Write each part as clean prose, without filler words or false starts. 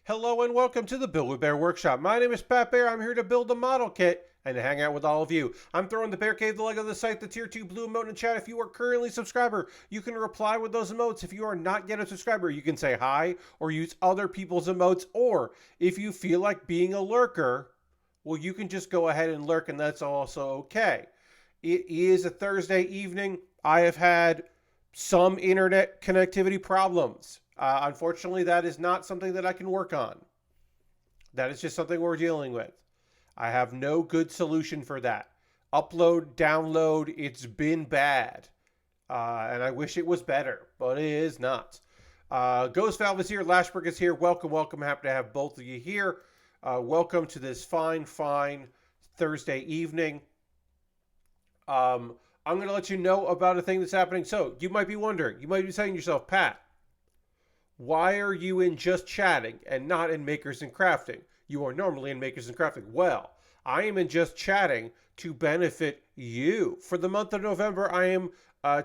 Hello and welcome to the Build With Baer Workshop. My name is Pat Baer. I'm here to build a model kit and to hang out with all of you. I'm throwing the Bear Cave, the Lego, the site, the Tier 2 blue emote in chat. If you are currently a subscriber, you can reply with those emotes. If you are not yet a subscriber, you can say hi or use other people's emotes. Or if you feel like being a lurker, well, you can just go ahead and lurk, and that's also okay. It is a Thursday evening. I have had some internet connectivity problems. Unfortunately, that is not something that I can work on. That is just something we're dealing with. I have no good solution for that. Upload, download, it's been bad. And I wish it was better, but it is not. Ghost Valve is here. Lashberg is here. Welcome, welcome. Happy to have both of you here. Welcome to this fine Thursday evening. I'm going to let you know about a thing that's happening. So you might be wondering, you might be saying to yourself, Pat, why are you in Just Chatting and not in Makers and Crafting? You are normally in Makers and Crafting. Well, I am in Just Chatting to benefit you. For the month of November, I am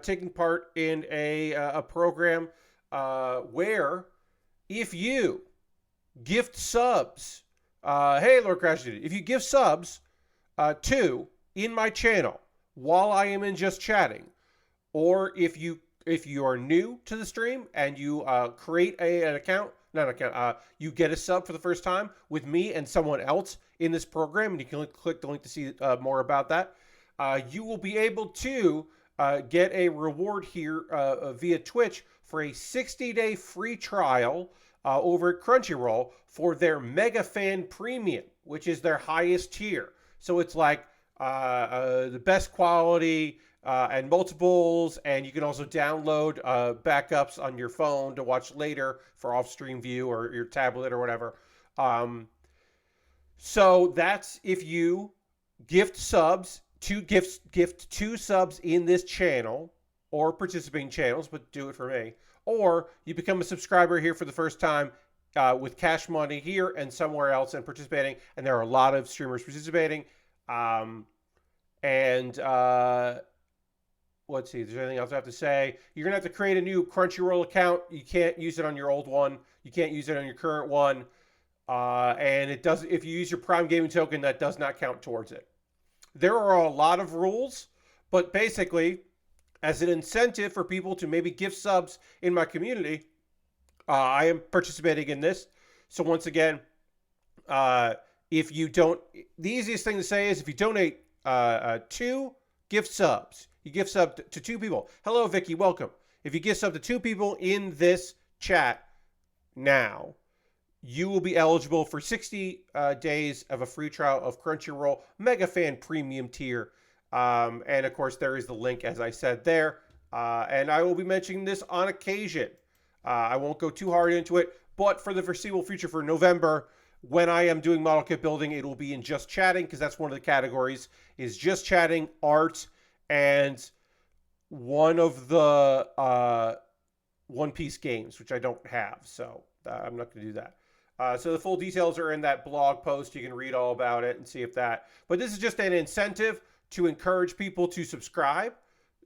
taking part in a program where if you gift subs, hey, Lord Crash, if you give subs in my channel while I am in Just Chatting, or if you are new to the stream and you create you get a sub for the first time with me and someone else in this program, and you can click the link to see more about that, you will be able to get a reward here via Twitch for a 60-day free trial over at Crunchyroll for their Mega Fan Premium, which is their highest tier. So it's like the best quality, and multiples, and you can also download backups on your phone to watch later for off-stream view or your tablet or whatever. So that's if you gift subs, gift two subs in this channel or participating channels, but do it for me. Or you become a subscriber here for the first time with cash money here and somewhere else and participating, and there are a lot of streamers participating. Let's see, if there's anything else I have to say. You're going to have to create a new Crunchyroll account. You can't use it on your old one. You can't use it on your current one. And it does, if you use your Prime Gaming token, that does not count towards it. There are a lot of rules, but basically, as an incentive for people to maybe gift subs in my community, I am participating in this. So once again, if you don't, the easiest thing to say is if you donate 2 gift subs, you gift sub to 2 people. Hello, Vicky. Welcome. If you gift sub to 2 people in this chat now, you will be eligible for 60 days of a free trial of Crunchyroll Mega Fan Premium tier. And of course, there is the link, as I said there. And I will be mentioning this on occasion. I won't go too hard into it, but for the foreseeable future, for November, when I am doing model kit building, it will be in Just Chatting, because that's one of the categories, is Just Chatting, art, and one of the One Piece games, which I don't have, so I'm not going to do that. So the full details are in that blog post. You can read all about it and see if that... But this is just an incentive to encourage people to subscribe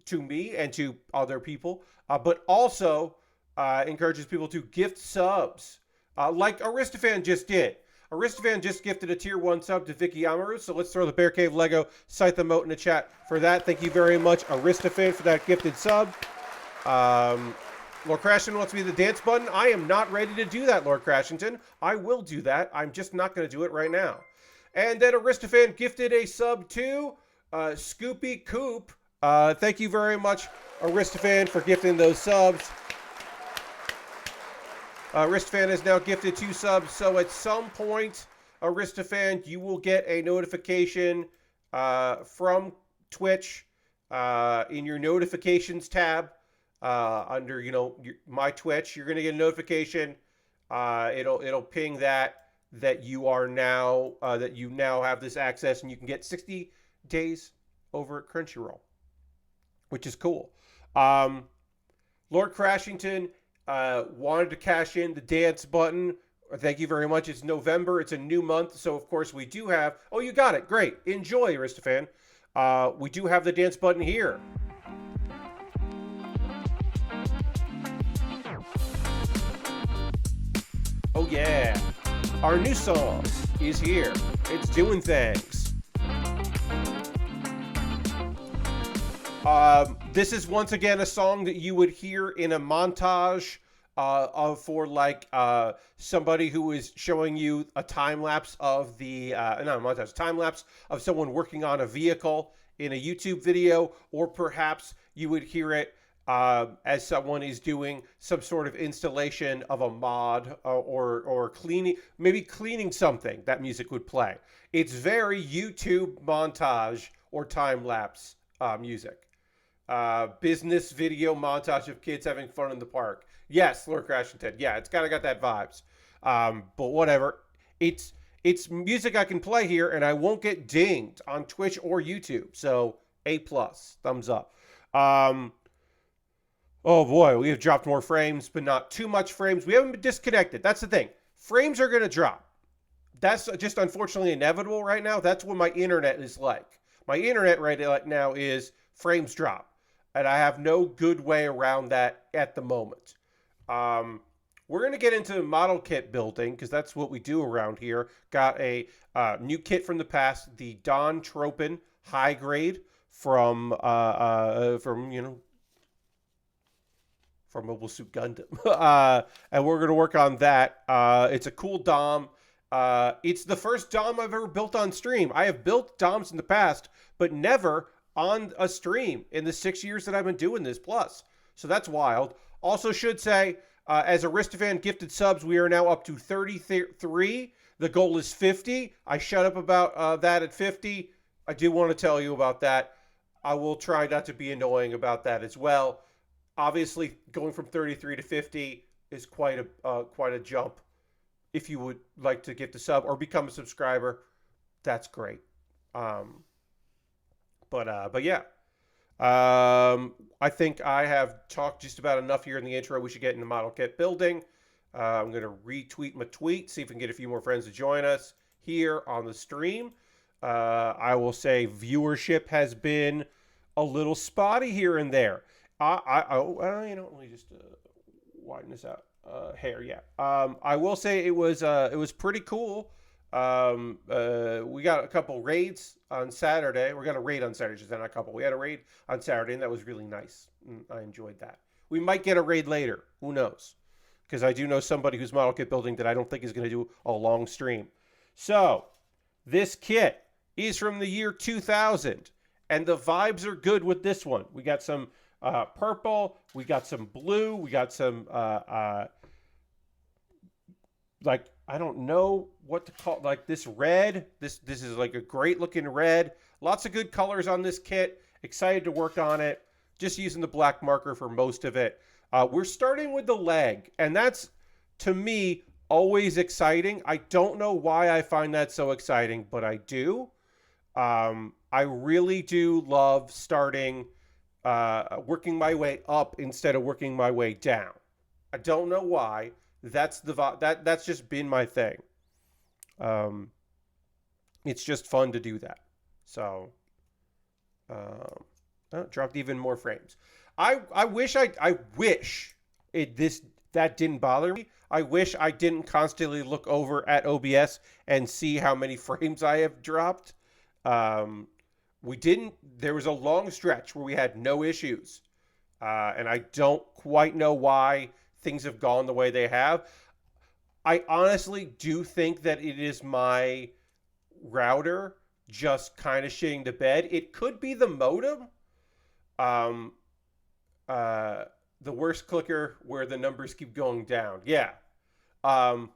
to me and to other people, but also encourages people to gift subs, like Aristofan just did. Aristofan just gifted a tier 1 sub to Vicky Amaru, so let's throw the Bear Cave Lego site emote in the chat for that. Thank you very much, Aristofan, for that gifted sub. Lord Crashington wants me to the dance button. I am not ready to do that, Lord Crashington. I will do that. I'm just not going to do it right now. And then Aristofan gifted a sub to Scoopy Coop. Thank you very much, Aristofan, for gifting those subs. Aristofan has now gifted 2 subs, so at some point, Aristofan, you will get a notification from Twitch in your notifications tab under, my Twitch. You're going to get a notification. It'll ping that you are now that you now have this access, and you can get 60 days over at Crunchyroll, which is cool. Lord Crashington wanted to cash in the dance button. Thank you very much. It's November. It's a new month. So, of course, we do have... Oh, you got it. Great. Enjoy, Aristofan. We do have the dance button here. Oh, yeah. Our new song is here. It's doing things. This is once again a song that you would hear in a montage for like somebody who is showing you a time lapse of the not a montage, time lapse of someone working on a vehicle in a YouTube video, or perhaps you would hear it as someone is doing some sort of installation of a mod or cleaning, maybe cleaning something. That music would play. It's very YouTube montage or time lapse music. Business video montage of kids having fun in the park. Yes, Lord Crashington. Yeah, it's kind of got that vibes. But whatever. It's music I can play here, and I won't get dinged on Twitch or YouTube. So A+, thumbs up. Oh boy, we have dropped more frames, but not too much frames. We haven't been disconnected. That's the thing. Frames are going to drop. That's just unfortunately inevitable right now. That's what my internet is like. My internet right now is frames drop. And I have no good way around that at the moment. We're going to get into model kit building because that's what we do around here. Got a new kit from the past, the Dom Tropen high grade from Mobile Suit Gundam. And we're going to work on that. It's a cool Dom. It's the first Dom I've ever built on stream. I have built Doms in the past, but never on a stream in the 6 years that I've been doing this plus. So that's wild. Also should say, as Aristofan gifted subs, we are now up to 33. The goal is 50. I shut up about that at 50. I do want to tell you about that. I will try not to be annoying about that as well. Obviously, going from 33 to 50 is quite a jump. If you would like to gift a sub or become a subscriber, that's great. But yeah, I think I have talked just about enough here in the intro. We should get into model kit building. I'm going to retweet my tweet, see if we can get a few more friends to join us here on the stream. I will say viewership has been a little spotty here and there. Let me just widen this out. Hair, yeah. I will say it was pretty cool. We got a couple raids on Saturday. We're going to raid on Saturday, just not a couple. We had a raid on Saturday, and that was really nice. I enjoyed that. We might get a raid later. Who knows? Because I do know somebody who's model kit building that I don't think is going to do a long stream. So, this kit is from the year 2000, and the vibes are good with this one. We got some purple, we got some blue, we got some I don't know what to call, like this red. This is like a great looking red. Lots of good colors on this kit. Excited to work on it. Just using the black marker for most of it. We're starting with the leg, and that's, to me, always exciting. I don't know why I find that so exciting, but I do. I really do love starting, working my way up instead of working my way down. I don't know why. That's that's just been my thing. It's just fun to do that. So, dropped even more frames. I wish that didn't bother me. I wish I didn't constantly look over at OBS and see how many frames I have dropped. We didn't. There was a long stretch where we had no issues, and I don't quite know why things have gone the way they have. I honestly do think that it is my router just kind of shitting the bed. It could be the modem. The worst clicker where the numbers keep going down. Yeah. So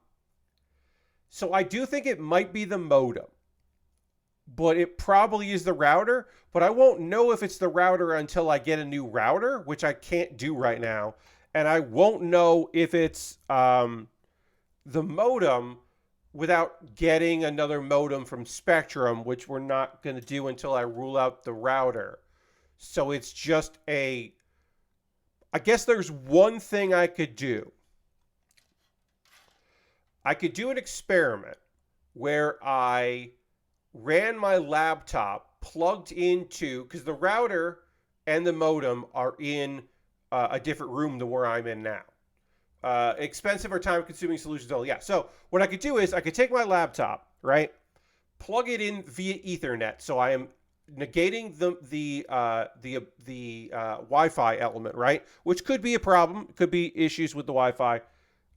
I do think it might be the modem, but it probably is the router. But I won't know if it's the router until I get a new router, which I can't do right now. And I won't know if it's the modem without getting another modem from Spectrum, which we're not going to do until I rule out the router. So it's just I guess there's one thing I could do. I could do an experiment where I ran my laptop plugged into, because the router and the modem are in a different room than where I'm in now. expensive or time-consuming solutions only. Yeah. So what I could do is I could take my laptop, right, plug it in via Ethernet. So I am negating the Wi-Fi element, right, which could be a problem. Could be issues with the Wi-Fi.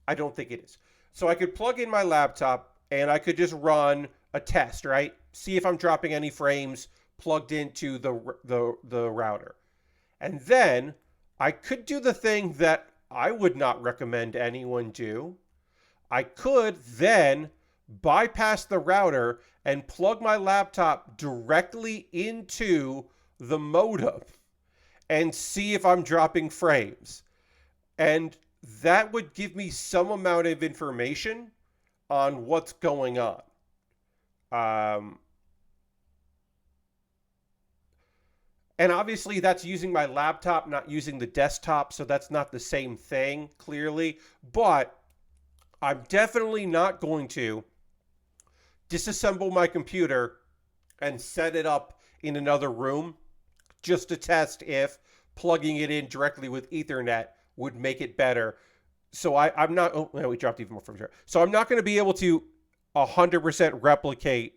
I don't think it is. So I could plug in my laptop and I could just run a test, right? See if I'm dropping any frames plugged into the router. And then I could do the thing that I would not recommend anyone do. I could then bypass the router and plug my laptop directly into the modem and see if I'm dropping frames. And that would give me some amount of information on what's going on. Um, and obviously, that's using my laptop, not using the desktop, so that's not the same thing, clearly. But I'm definitely not going to disassemble my computer and set it up in another room just to test if plugging it in directly with Ethernet would make it better. So I'm not, oh, no, we dropped even more from here. So I'm not going to be able to 100% replicate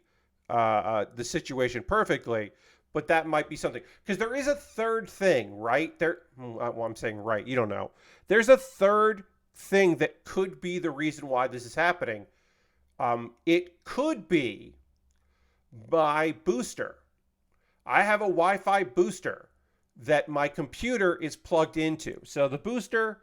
the situation perfectly, but that might be something. Because there is a third thing, right? Well, I'm saying right, you don't know. There's a third thing that could be the reason why this is happening. It could be my booster. I have a Wi-Fi booster that my computer is plugged into. So the booster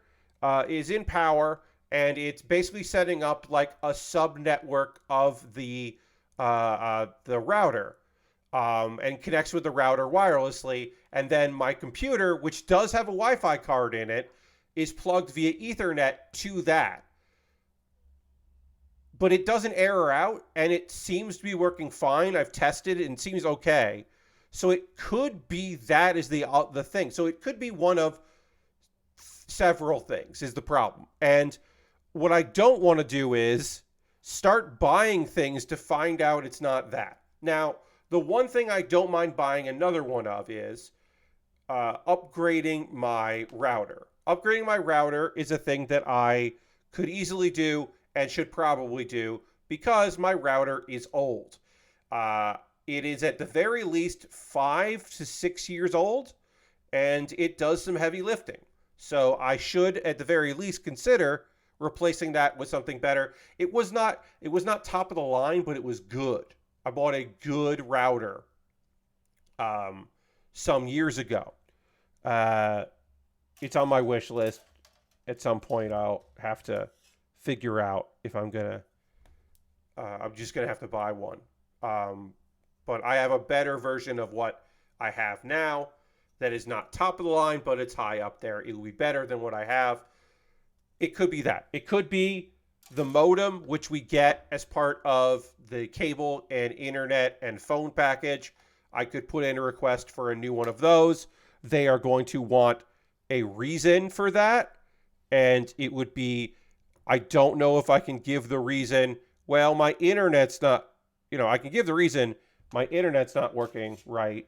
is in power, and it's basically setting up like a sub-network of the router, and connects with the router wirelessly. And then my computer, which does have a Wi-Fi card in it, is plugged via Ethernet to that. But it doesn't error out, and it seems to be working fine. I've tested it, and it seems okay. So it could be that is the thing. So it could be one of several things is the problem. And what I don't want to do is start buying things to find out it's not that. Now, the one thing I don't mind buying another one of is upgrading my router. Upgrading my router is a thing that I could easily do and should probably do because my router is old. It is at the very least 5 to 6 years old, and it does some heavy lifting. So I should, at the very least, consider replacing that with something better. It was not top of the line, but it was good. I bought a good router some years ago. It's on my wish list. At some point, I'll have to figure out if I'm just gonna have to buy one. But I have a better version of what I have now that is not top of the line, but it's high up there. It will be better than what I have. It could be that. It could be the modem, which we get as part of the cable and internet and phone package. I could put in a request for a new one of those. They are going to want a reason for that. And it would be, I don't know if I can give the reason, well, my internet's not, I can give the reason my internet's not working right.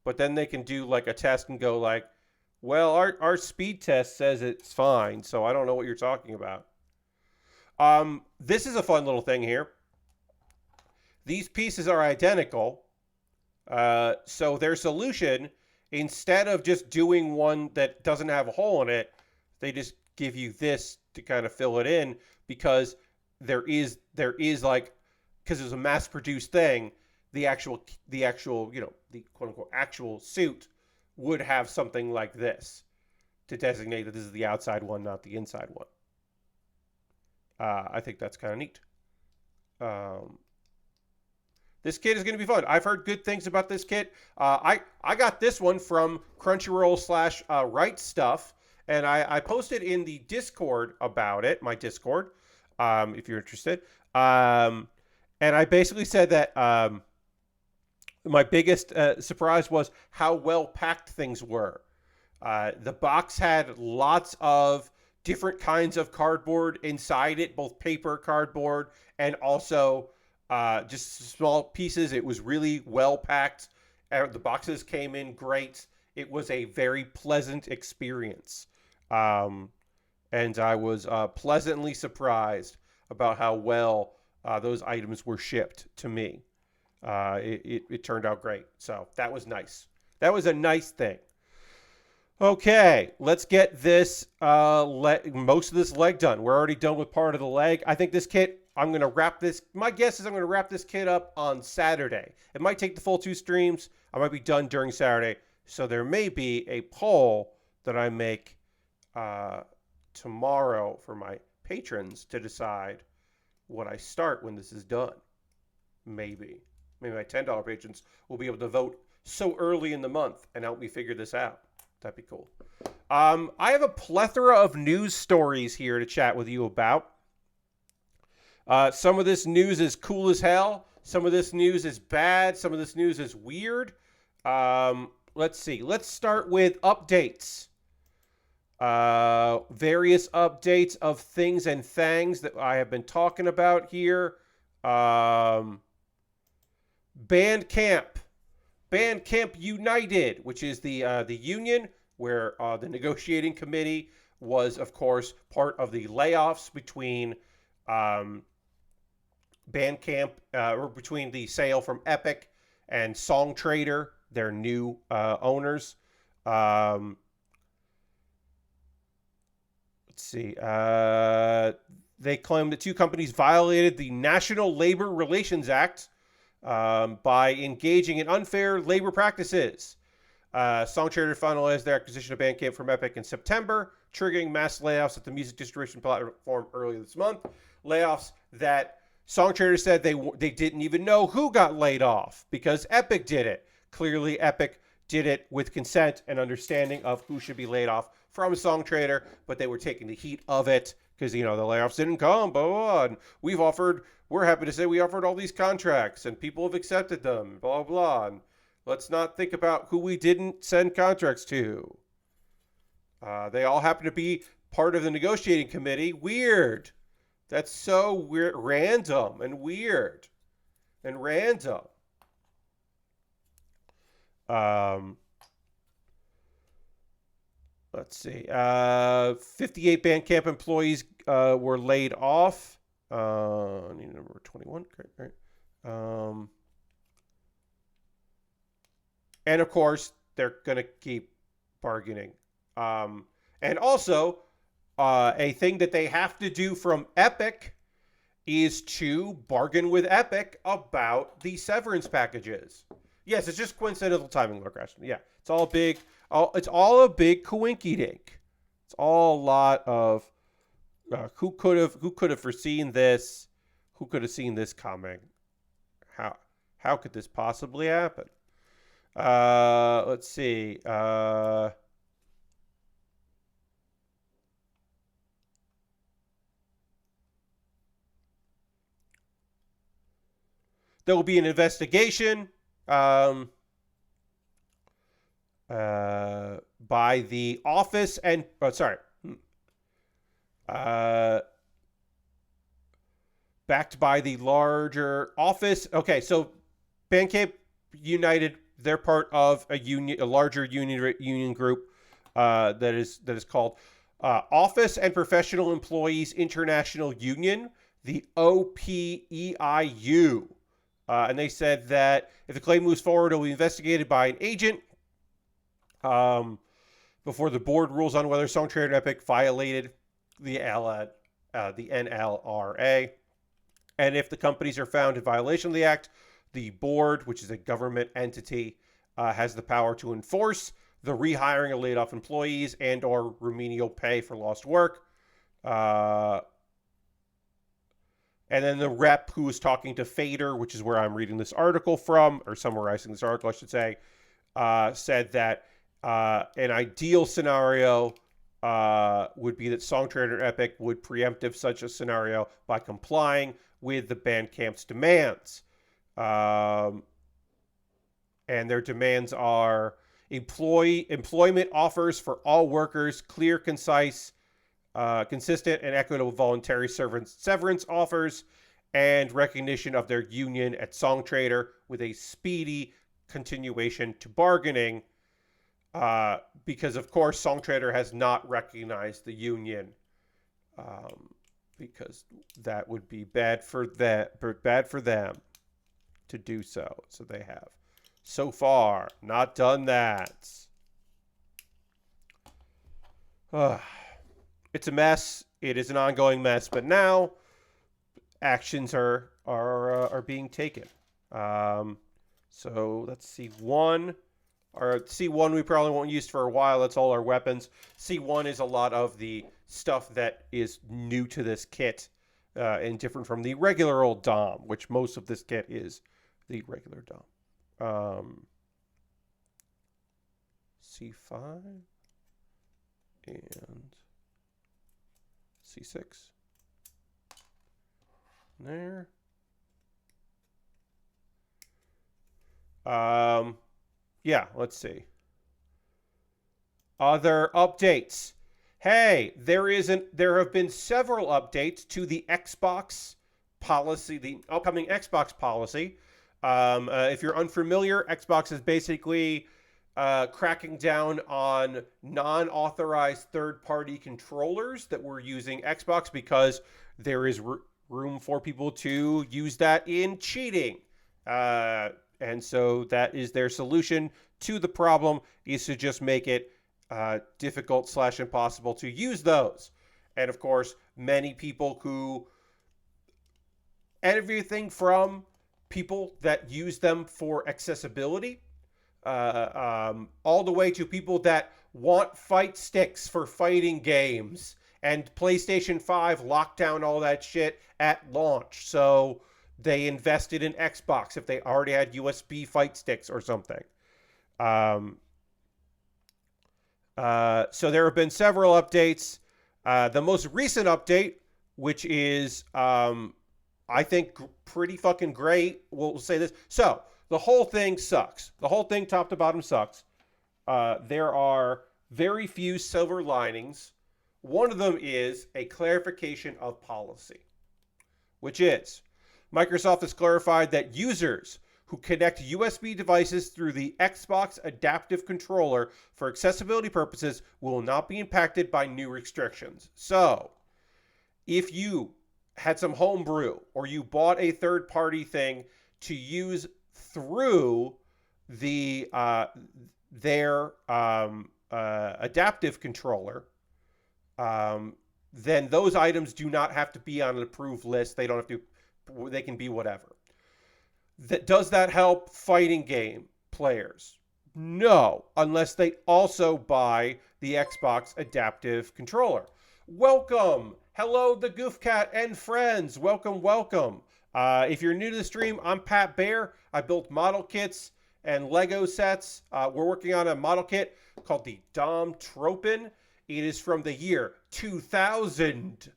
But then they can do like a test and go like, well, our speed test says it's fine, so I don't know what you're talking about. This is a fun little thing here. These pieces are identical. So their solution, instead of just doing one that doesn't have a hole in it, they just give you this to kind of fill it in because there is like, because it's a mass-produced thing, the actual, the quote-unquote actual suit would have something like this to designate that this is the outside one, not the inside one. I think that's kind of neat. This kit is going to be fun. I've heard good things about this kit. I got this one from Crunchyroll / Right Stuff, and I posted in the Discord about it, my Discord, if you're interested. And I basically said that my biggest surprise was how well packed things were. The box had lots of different kinds of cardboard inside it, both paper, cardboard, and also just small pieces. It was really well packed. The boxes came in great. It was a very pleasant experience. and I was pleasantly surprised about how well those items were shipped to me. It turned out great, so that was nice. That was a nice thing. Okay, let's get this most of this leg done. We're already done with part of the leg. I think this kit, I'm going to wrap this. My guess is I'm going to wrap this kit up on Saturday. It might take the full 2 streams. I might be done during Saturday. So there may be a poll that I make tomorrow for my patrons to decide what I start when this is done. Maybe my $10 patrons will be able to vote so early in the month and help me figure this out. That'd be cool. I have a plethora of news stories here to chat with you about. Some of this news is cool as hell. Some of this news is bad. Some of this news is weird. Let's see. Let's start with updates. Various updates of things and things that I have been talking about here. Bandcamp United, which is the union where the negotiating committee was, of course, part of the layoffs between Bandcamp, or between the sale from Epic and Songtradr, their new owners. Let's see. They claim that 2 companies violated the National Labor Relations Act by engaging in unfair labor practices. Songtradr finalized their acquisition of Bandcamp from Epic in September, triggering mass layoffs at the music distribution platform earlier this month. Layoffs that Songtradr said they didn't even know who got laid off because Epic did it. Clearly, Epic did it with consent and understanding of who should be laid off from Songtradr, but they were taking the heat of it because, the layoffs didn't come, blah, blah, blah. And we're happy to say we offered all these contracts and people have accepted them, blah, blah. And let's not think about who we didn't send contracts to. They all happen to be part of the negotiating committee. Weird. That's so weird, random and weird and random. Let's see. 58 Bandcamp employees were laid off. I need number 21. Right. And of course, they're going to keep bargaining. And also, a thing that they have to do from Epic is to bargain with Epic about the severance packages. Yes, it's just coincidental timing, Lord Crashton. Yeah, it's all big. It's all a big coinky dink. It's all a lot of who could have foreseen this? Who could have seen this coming? How could this possibly happen? Let's see. There will be an investigation by the office and backed by the larger office. Okay, so Bandcamp United, they're part of a larger union group that is called Office and Professional Employees International Union, the OPEIU. And they said that if the claim moves forward, it will be investigated by an agent before the board rules on whether Songtradr and Epic violated the NLRA. And if the companies are found in violation of the act, the board, which is a government entity, has the power to enforce the rehiring of laid-off employees and or remedial pay for lost work. And then the rep who was talking to Fader, which is where I'm reading this article from, or summarizing this article, I should say, said that an ideal scenario would be that Songtradr and Epic would preempt such a scenario by complying with the Bandcamp's demands. And their demands are employment offers for all workers, clear, concise, consistent, and equitable voluntary severance offers, and recognition of their union at Songtradr with a speedy continuation to bargaining. Because, of course, Songtradr has not recognized the union because that would be bad for them to do so. So they have so far not done that. It's a mess. It is an ongoing mess, but now actions are being taken. So let's see. C1 we probably won't use for a while. That's all our weapons. C1 is a lot of the stuff that is new to this kit and different from the regular old Dom, which most of this kit is the regular Dom. C5 and C6. There. Yeah, let's see. Other updates. Hey, there have been several updates to the Xbox policy, the upcoming Xbox policy. If you're unfamiliar, Xbox is basically cracking down on non-authorized third-party controllers that were using Xbox because there is room for people to use that in cheating. And so that is their solution to the problem, is to just make it difficult / impossible to use those. And of course, many people who, everything from people that use them for accessibility, all the way to people that want fight sticks for fighting games, and PlayStation 5 locked down all that shit at launch. So they invested in Xbox if they already had USB fight sticks or something. So there have been several updates. The most recent update, which is, I think, pretty fucking great. We'll say this. So the whole thing sucks. The whole thing, top to bottom, sucks. There are very few silver linings. One of them is a clarification of policy, which is Microsoft has clarified that users who connect USB devices through the Xbox adaptive controller for accessibility purposes will not be impacted by new restrictions. So, if you had some homebrew or you bought a third-party thing to use through the their adaptive controller, then those items do not have to be on an approved list. They don't have to. They can be whatever. Does that help fighting game players? No, unless they also buy the Xbox adaptive controller. Welcome. Hello, the Goof Cat and friends. Welcome, welcome. If you're new to the stream, I'm Pat Baer. I built model kits and Lego sets. We're working on a model kit called the Dom Tropen. It is from the year 2000.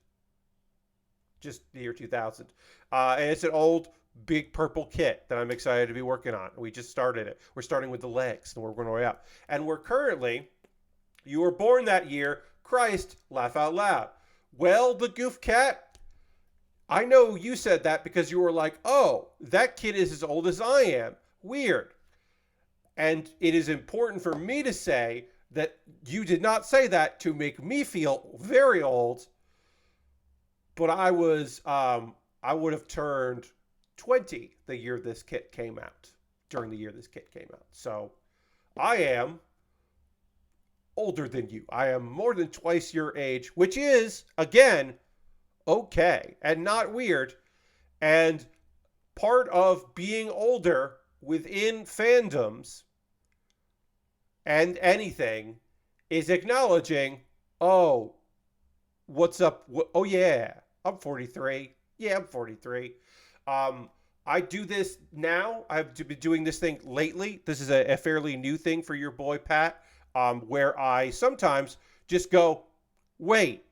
Just the year 2000. And it's an old, big purple kit that I'm excited to be working on. We just started it. We're starting with the legs, and we're going way up. And we're currently, you were born that year, Christ, laugh out loud. Well, the Goof Cat, I know you said that because you were like, oh, that kid is as old as I am. Weird. And it is important for me to say that you did not say that to make me feel very old. But I would have turned 20 the year this kit came out, during the year this kit came out. So I am older than you. I am more than twice your age, which is, again, okay and not weird. And part of being older within fandoms and anything is acknowledging, oh, what's up? Oh, yeah, I'm 43. Yeah, I'm 43. I do this now. I've been doing this thing lately. This is a fairly new thing for your boy, Pat, where I sometimes just go, wait,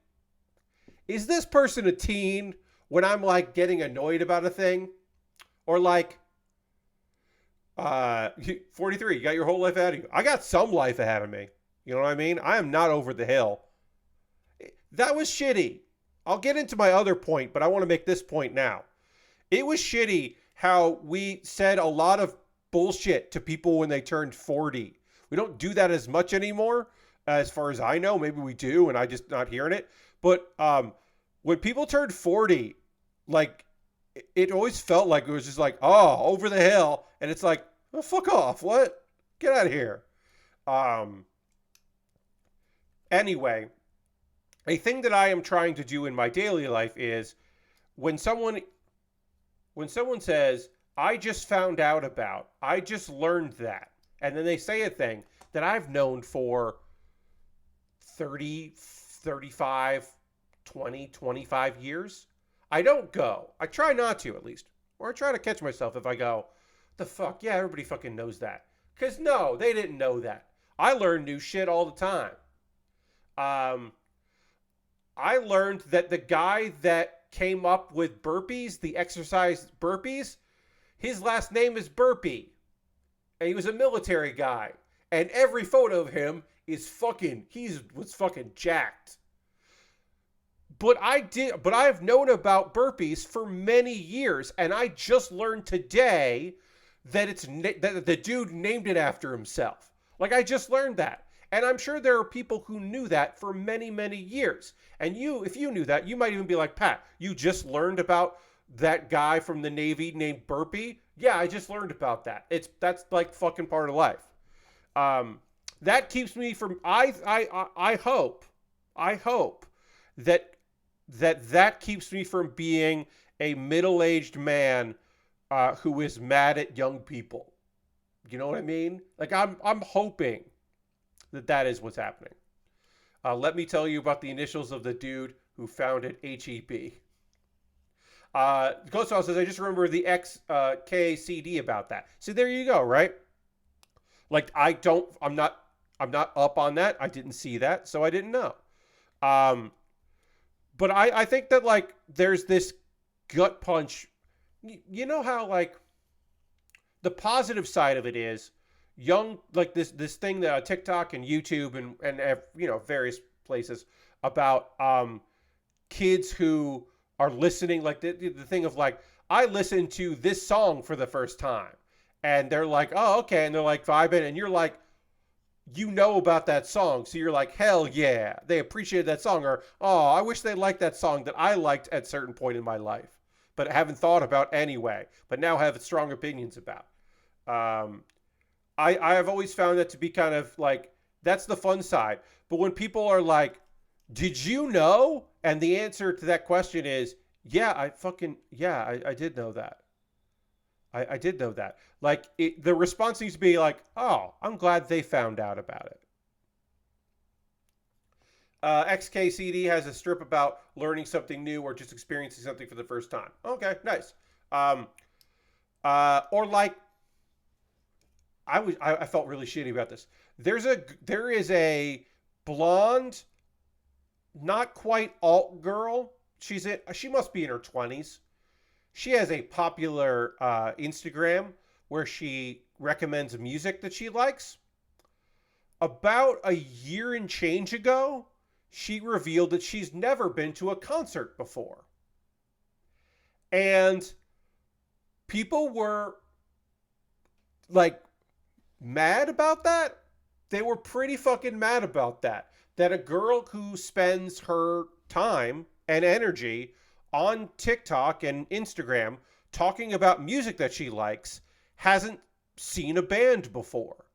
is this person a teen when I'm like getting annoyed about a thing? Or like, 43, you got your whole life ahead of you. I got some life ahead of me. You know what I mean? I am not over the hill. That was shitty. I'll get into my other point, but I want to make this point now. It was shitty how we said a lot of bullshit to people when they turned 40. We don't do that as much anymore, as far as I know. Maybe we do, and I'm just not hearing it. But when people turned 40, like, it always felt like it was just like, oh, over the hill. And it's like, oh, fuck off. What? Get out of here. Um, anyway, a thing that I am trying to do in my daily life is when someone says, I just found out about, I just learned that, and then they say a thing that I've known for 30, 35, 20, 25 years, I don't go. I try not to, at least. Or I try to catch myself if I go, the fuck? Yeah, everybody fucking knows that. Because no, they didn't know that. I learn new shit all the time. I learned that the guy that came up with burpees, the exercise burpees, his last name is Burpee. And he was a military guy. And every photo of him is fucking, was fucking jacked. But I've known about burpees for many years, and I just learned today that that the dude named it after himself. Like, I just learned that. And I'm sure there are people who knew that for many, many years. And if you knew that, you might even be like, Pat, you just learned about that guy from the Navy named Burpee? Yeah, I just learned about that. That's like fucking part of life. That keeps me from, I hope that keeps me from being a middle-aged man who is mad at young people. You know what I mean? Like, I'm hoping that is what's happening. Let me tell you about the initials of the dude who founded HEB. Ghostfile says, I just remember the XKCD about that. See, there you go, right? Like, I'm not up on that. I didn't see that, so I didn't know. But I think that, like, there's this gut punch. You know how, like, the positive side of it is young, like this thing that TikTok and YouTube and various places about kids who are listening, like the thing of like, I listened to this song for the first time, and they're like, oh, okay, and they're like vibing, and you're like, you know about that song, so you're like, hell yeah, they appreciated that song, or oh, I wish they liked that song that I liked at a certain point in my life, but I haven't thought about anyway, but now have strong opinions about. I have always found that to be kind of like, that's the fun side. But when people are like, did you know? And the answer to that question is, yeah, I did know that. I did know that. Like, the response needs to be like, oh, I'm glad they found out about it. XKCD has a strip about learning something new or just experiencing something for the first time. Okay, nice. Or like, I felt really shitty about this. There is a blonde, not quite alt girl. She must be in her 20s. She has a popular Instagram where she recommends music that she likes. About a year and change ago, she revealed that she's never been to a concert before. And people were like mad about that. They were pretty fucking mad about that. That a girl who spends her time and energy on TikTok and Instagram talking about music that she likes hasn't seen a band before.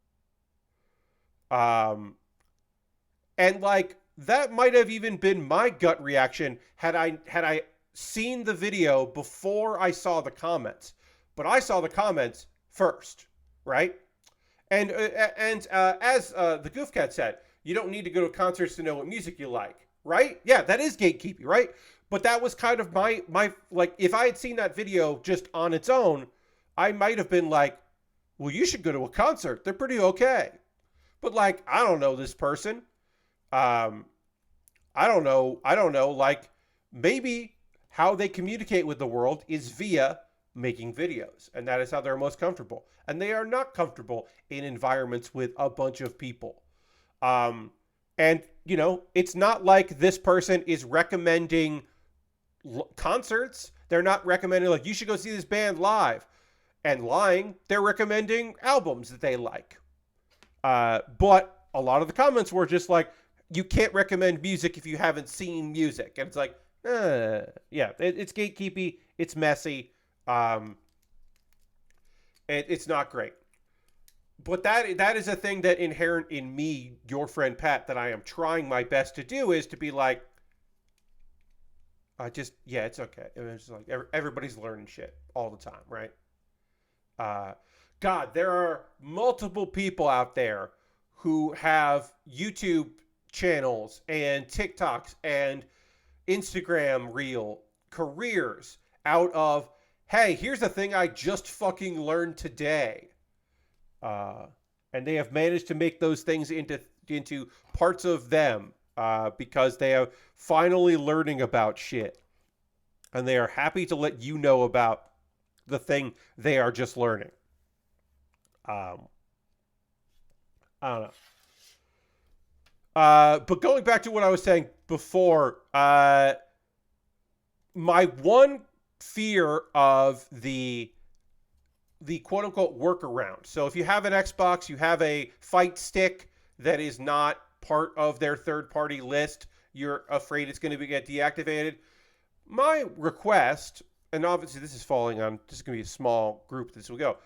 And like, that might have even been my gut reaction had I seen the video before I saw the comments. But I saw the comments first, right? And as the Goof Cat said, you don't need to go to concerts to know what music you like, right? Yeah, that is gatekeeping, right? But that was kind of my like, if I had seen that video just on its own, I might have been like, well, you should go to a concert. They're pretty okay. But like, I don't know this person. I don't know. Like, maybe how they communicate with the world is via making videos, and that is how they're most comfortable. And they are not comfortable in environments with a bunch of people. And you know, it's not like this person is recommending concerts. They're not recommending like, you should go see this band live. And lying, they're recommending albums that they like. But a lot of the comments were just like, you can't recommend music if you haven't seen music. And it's like, Yeah, it's gatekeepy. It's messy. It's not great. But that is a thing that inherent in me, your friend Pat, that I am trying my best to do is to be like, it's okay. It's like everybody's learning shit all the time, right? Uh, God, there are multiple people out there who have YouTube channels and TikToks and Instagram reel careers out of, hey, here's the thing I just fucking learned today. And they have managed to make those things into parts of them because they are finally learning about shit. And they are happy to let you know about the thing they are just learning. I don't know. But going back to what I was saying before, my one fear of the quote unquote workaround. So if you have an Xbox, you have a fight stick that is not part of their third party list, you're afraid it's going to get deactivated. My request, and obviously this is going to be a small group this will go.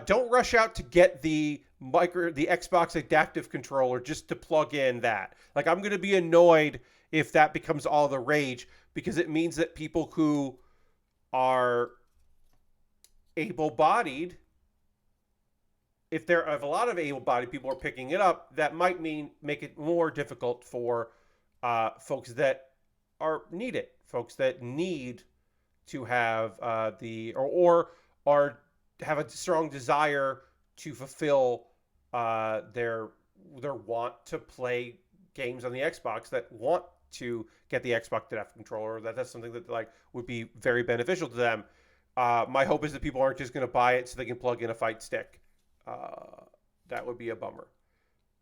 Don't rush out to get the Xbox adaptive controller just to plug in that. Like, I'm going to be annoyed if that becomes all the rage, because it means that people who are able-bodied, if a lot of able-bodied people are picking it up, that might make it more difficult for folks that need it, folks that need to have or have a strong desire to fulfill their want to play games on the Xbox, that want to get the Xbox adaptive controller. That's something that would be very beneficial to them. My hope is that people aren't just going to buy it so they can plug in a fight stick. That would be a bummer,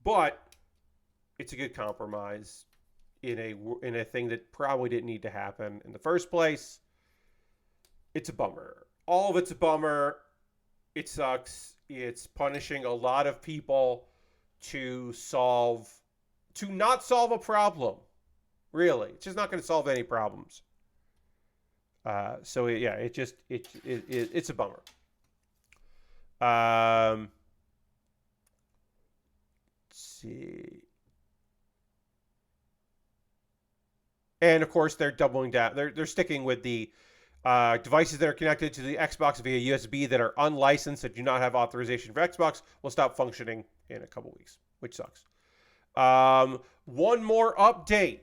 but it's a good compromise in a thing that probably didn't need to happen in the first place. It's a bummer. All of it's a bummer. It sucks. It's punishing a lot of people to not solve a problem. Really, it's just not going to solve any problems. So yeah, it's a bummer. Let's see. And of course, they're doubling down. They're sticking with the devices that are connected to the Xbox via USB that are unlicensed, that do not have authorization for Xbox, will stop functioning in a couple weeks, which sucks. One more update.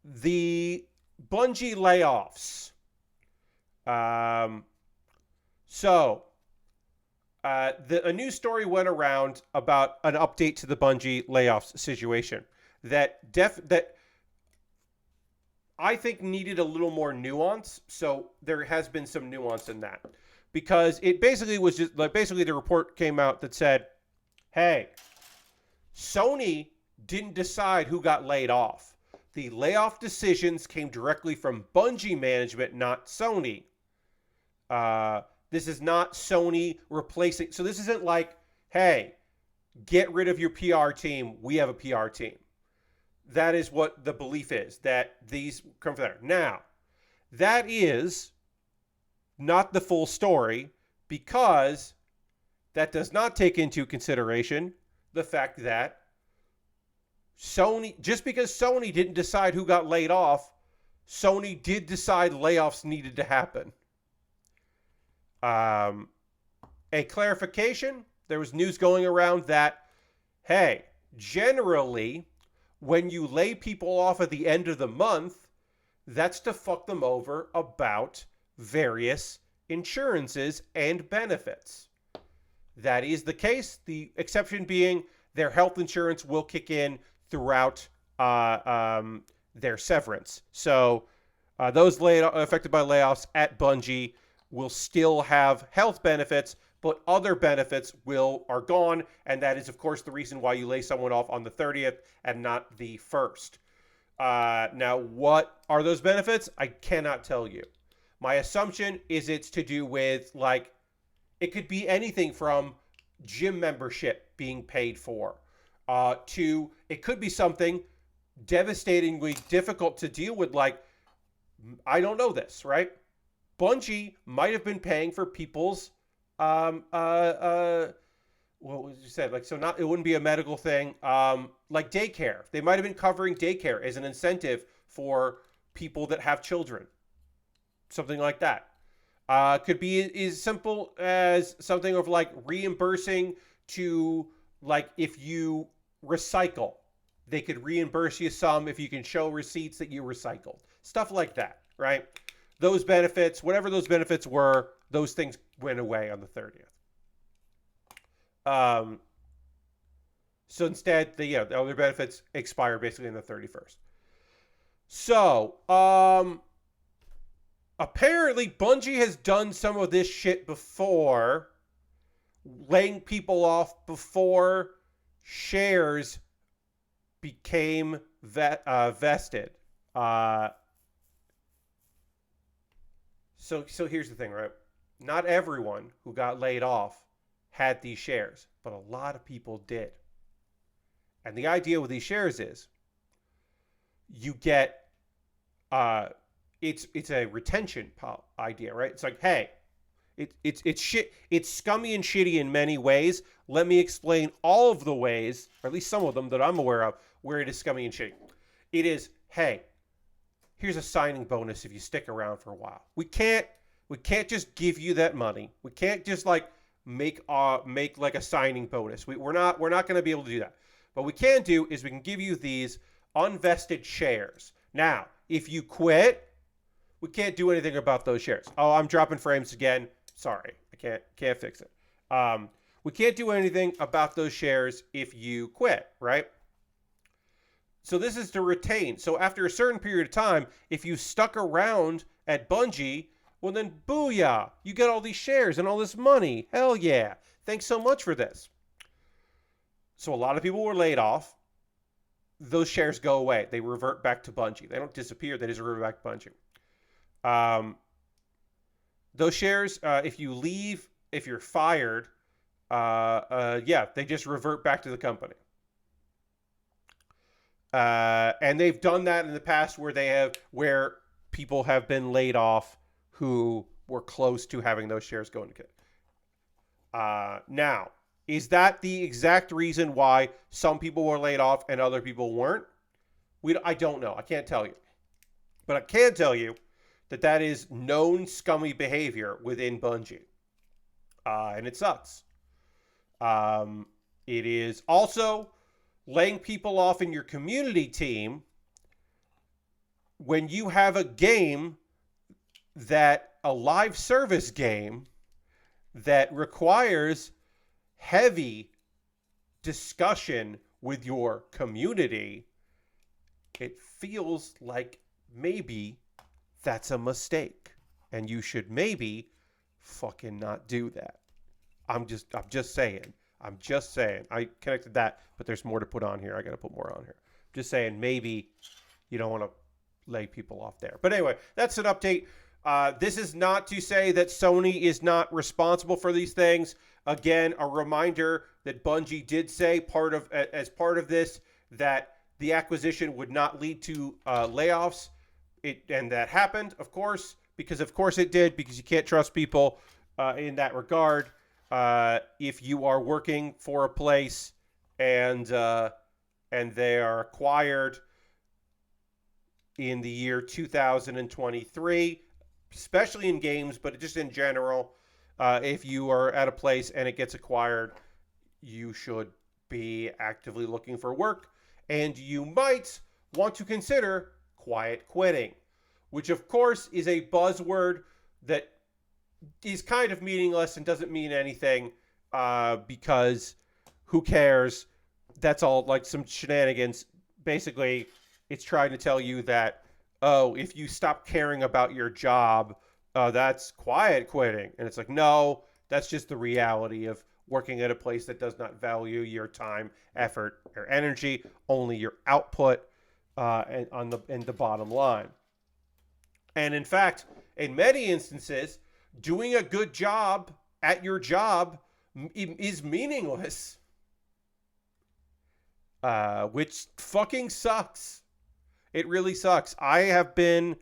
The Bungie layoffs. A news story went around about an update to the Bungie layoffs situation that I think needed a little more nuance. So there has been some nuance in that, because it basically was just basically the report came out that said, hey, Sony didn't decide who got laid off. The layoff decisions came directly from Bungie management, not Sony. This is not Sony replacing. So this isn't like, hey, get rid of your PR team. We have a PR team. That is what the belief is, that these come from there. Now, that is not the full story, because that does not take into consideration the fact that just because Sony didn't decide who got laid off, Sony did decide layoffs needed to happen. A clarification, there was news going around that, hey, generally, when you lay people off at the end of the month, that's to fuck them over about various insurances and benefits. That is the case. The exception being their health insurance will kick in throughout their severance. So those affected by layoffs at Bungie will still have health benefits, but other benefits are gone, and that is, of course, the reason why you lay someone off on the 30th and not the 1st. Now, what are those benefits? I cannot tell you. My assumption is it's to do with, it could be anything from gym membership being paid for, to it could be something devastatingly difficult to deal with, like I don't know this, right? Bungie might have been paying for people's what was you said, like, so not, it wouldn't be a medical thing, like daycare. They might have been covering daycare as an incentive for people that have children, something like that. Could be as simple as something of like reimbursing to, like, if you recycle, they could reimburse you some if you can show receipts that you recycled, stuff like that, right? Those benefits, whatever those benefits were, those things went away on the 30th. Um, so instead, the other benefits expire basically on the 31st. So, apparently Bungie has done some of this shit before, laying people off before shares became vested. So here's the thing, right? Not everyone who got laid off had these shares, but a lot of people did. And the idea with these shares is you get it's a retention idea, right? It's like, hey, it's shit. It's scummy and shitty in many ways. Let me explain all of the ways, or at least some of them that I'm aware of, where it is scummy and shitty. It is, hey, here's a signing bonus if you stick around for a while. We can't just give you that money. We can't just like make like a signing bonus. We're not going to be able to do that. What we can do is we can give you these unvested shares. Now, if you quit, we can't do anything about those shares. Oh, I'm dropping frames again. Sorry, I can't fix it. We can't do anything about those shares if you quit, right? So this is to retain. So after a certain period of time, if you stuck around at Bungie, well then booyah, you get all these shares and all this money. Hell yeah. Thanks so much for this. So a lot of people were laid off. Those shares go away. They revert back to Bungie. They don't disappear. They just revert back to Bungie. Those shares, if you leave, if you're fired, they just revert back to the company. And they've done that in the past where people have been laid off who were close to having those shares go into. Now, is that the exact reason why some people were laid off and other people weren't? I don't know. I can't tell you. But I can tell you that is known scummy behavior within Bungie. And it sucks. It is also laying people off in your community team when you have a game a live service game that requires heavy discussion with your community. It feels like maybe that's a mistake and you should maybe fucking not do that. I'm just saying. I connected that, but there's more to put on here. I got to put more on here. Just saying, maybe you don't want to lay people off there. But anyway, that's an update. This is not to say that Sony is not responsible for these things. Again, a reminder that Bungie did say as part of this that the acquisition would not lead to layoffs. And that happened, of course, because of course it did, because you can't trust people in that regard. If you are working for a place and they are acquired in the year 2023, especially in games, but just in general, if you are at a place and it gets acquired, you should be actively looking for work, and you might want to consider quiet quitting, which of course is a buzzword that is kind of meaningless and doesn't mean anything, because who cares? That's all like some shenanigans. Basically, it's trying to tell you that, oh, if you stop caring about your job, that's quiet quitting. And it's like, no, that's just the reality of working at a place that does not value your time, effort, or energy, only your output and the bottom line. And in fact, in many instances, doing a good job at your job is meaningless, which fucking sucks. It really sucks. I have been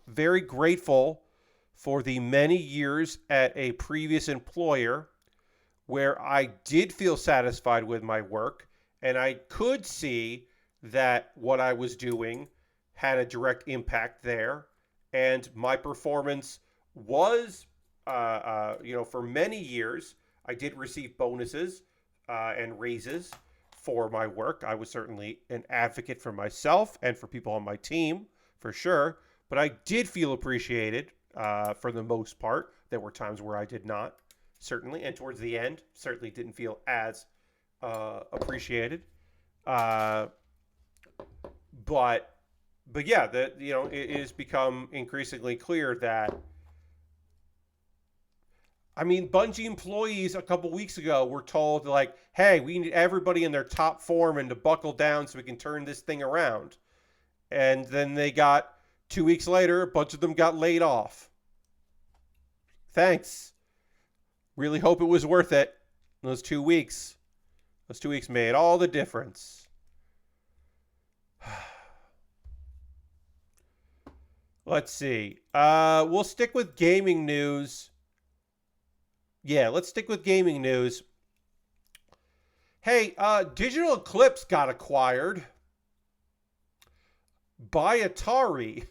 Very grateful for the many years at a previous employer where I did feel satisfied with my work and I could see that what I was doing had a direct impact there. And my performance was, for many years, I did receive bonuses and raises for my work. I was certainly an advocate for myself and for people on my team, for sure. But I did feel appreciated for the most part. There were times where I did not, certainly. And towards the end, certainly didn't feel as appreciated. Uh, but yeah, it has become increasingly clear that, I mean, Bungie employees a couple weeks ago were told, like, hey, we need everybody in their top form and to buckle down so we can turn this thing around. And then they got 2 weeks later, a bunch of them got laid off. Thanks. Really hope it was worth it. Those 2 weeks. Those 2 weeks made all the difference. Let's see. We'll stick with gaming news. Yeah, let's stick with gaming news. Hey, Digital Eclipse got acquired by Atari.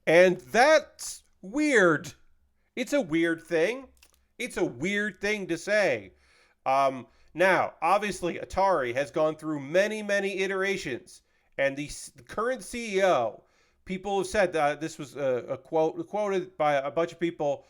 And that's weird. It's a weird thing. It's a weird thing to say. Now, obviously, Atari has gone through many, many iterations. And the current CEO, people have said that this was quoted by a bunch of people.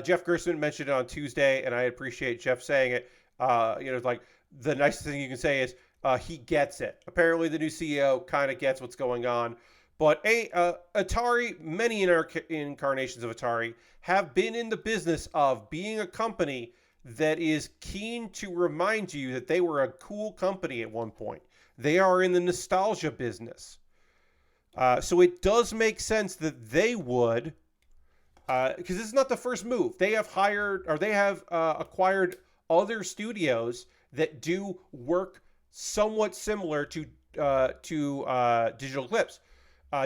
Jeff Gerstmann mentioned it on Tuesday, and I appreciate Jeff saying it. Like the nicest thing you can say is he gets it. Apparently, the new CEO kind of gets what's going on. But Atari, many incarnations of Atari, have been in the business of being a company that is keen to remind you that they were a cool company at one point. They are in the nostalgia business. So it does make sense that they would, because this is not the first move. They have acquired other studios that do work somewhat similar to Digital Eclipse.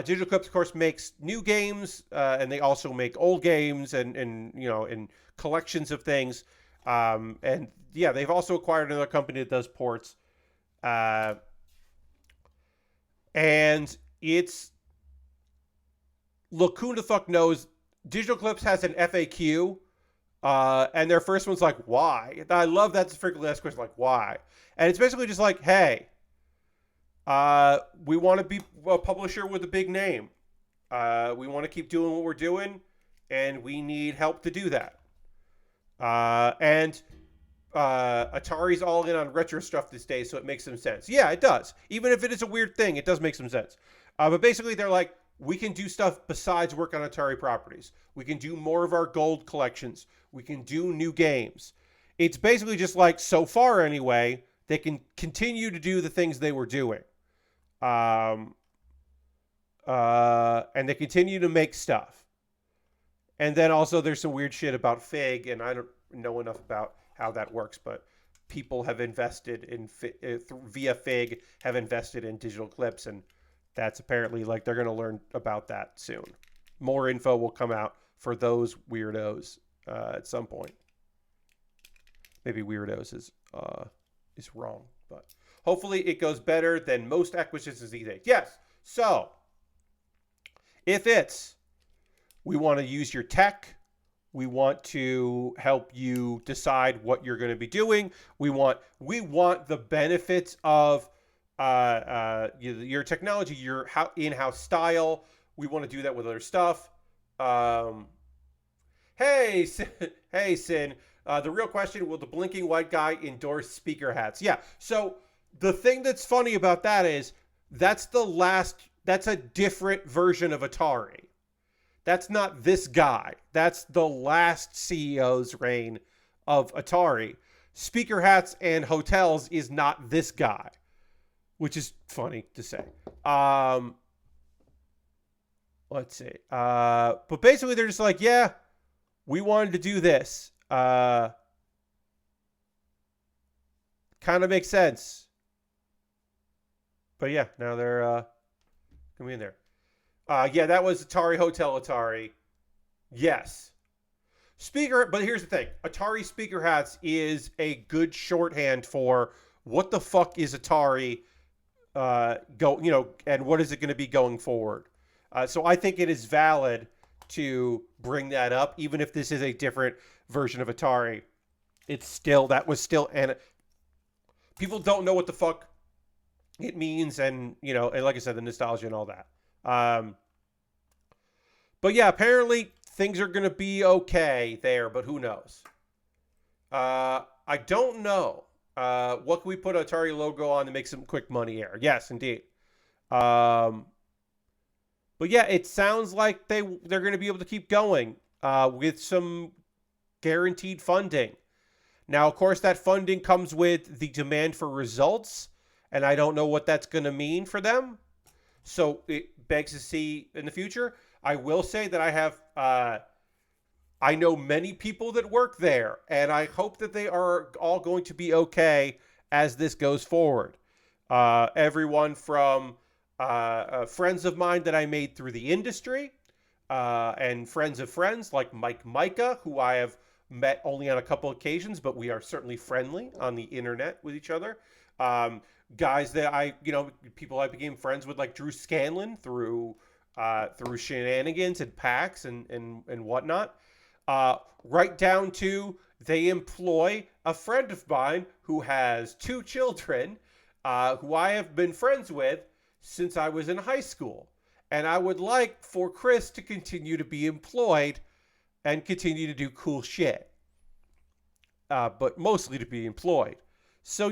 Digital Eclipse, of course, makes new games, and they also make old games and collections of things. And yeah, they've also acquired another company that does ports. And it's, look, who the fuck knows? Digital Eclipse has an FAQ, and their first one's like, why? I love that frequently asked question, like, why? And it's basically just like, hey, we want to be a publisher with a big name. We want to keep doing what we're doing, and we need help to do that. And Atari's all in on retro stuff these days, so it makes some sense. Yeah, it does. Even if it is a weird thing, it does make some sense. But basically, they're like, we can do stuff besides work on Atari properties. We can do more of our gold collections. We can do new games. It's basically just like, so far anyway, they can continue to do the things they were doing. And they continue to make stuff. And then also there's some weird shit about Fig, and I don't know enough about how that works, but people have invested in via Fig, have invested in Digital Eclipse, and that's apparently, like, they're going to learn about that soon. More info will come out for those weirdos at some point. Maybe weirdos is wrong, but hopefully it goes better than most acquisitions these days. Yes. So if it's, we want to use your tech, we want to help you decide what you're going to be doing, we want the benefits of your technology, your in-house style. We want to do that with other stuff. Hey, Sin. The real question, will the blinking white guy endorse speaker hats? Yeah. So the thing that's funny about that is that's a different version of Atari. That's not this guy. That's the last CEO's reign of Atari. Speaker hats and hotels is not this guy, which is funny to say. Let's see. But basically they're just like, yeah, we wanted to do this. Kind of makes sense. But yeah, now they're going to be in there. Yeah, that was Atari Hotel Atari. Yes. Speaker, but here's the thing. Atari Speaker Hats is a good shorthand for what the fuck is Atari and what is it going to be going forward. So I think it is valid to bring that up, even if this is a different version of Atari. And people don't know what the fuck it means, and and like I said, the nostalgia and all that. But yeah, apparently things are going to be okay there, but who knows? I don't know. What can we put Atari logo on to make some quick money here? Yes, indeed. But yeah, it sounds like they're going to be able to keep going with some guaranteed funding. Now, of course, that funding comes with the demand for results, and I don't know what that's going to mean for them. So it begs to see in the future. I will say that I know many people that work there, and I hope that they are all going to be okay as this goes forward. Everyone from friends of mine that I made through the industry, and friends of friends like Mike Micah, who I have met only on a couple occasions, but we are certainly friendly on the internet with each other. Guys that people I became friends with, like Drew Scanlon through shenanigans and PAX and whatnot. Right down to they employ a friend of mine who has 2 children, who I have been friends with since I was in high school. And I would like for Chris to continue to be employed and continue to do cool shit. But mostly to be employed. So,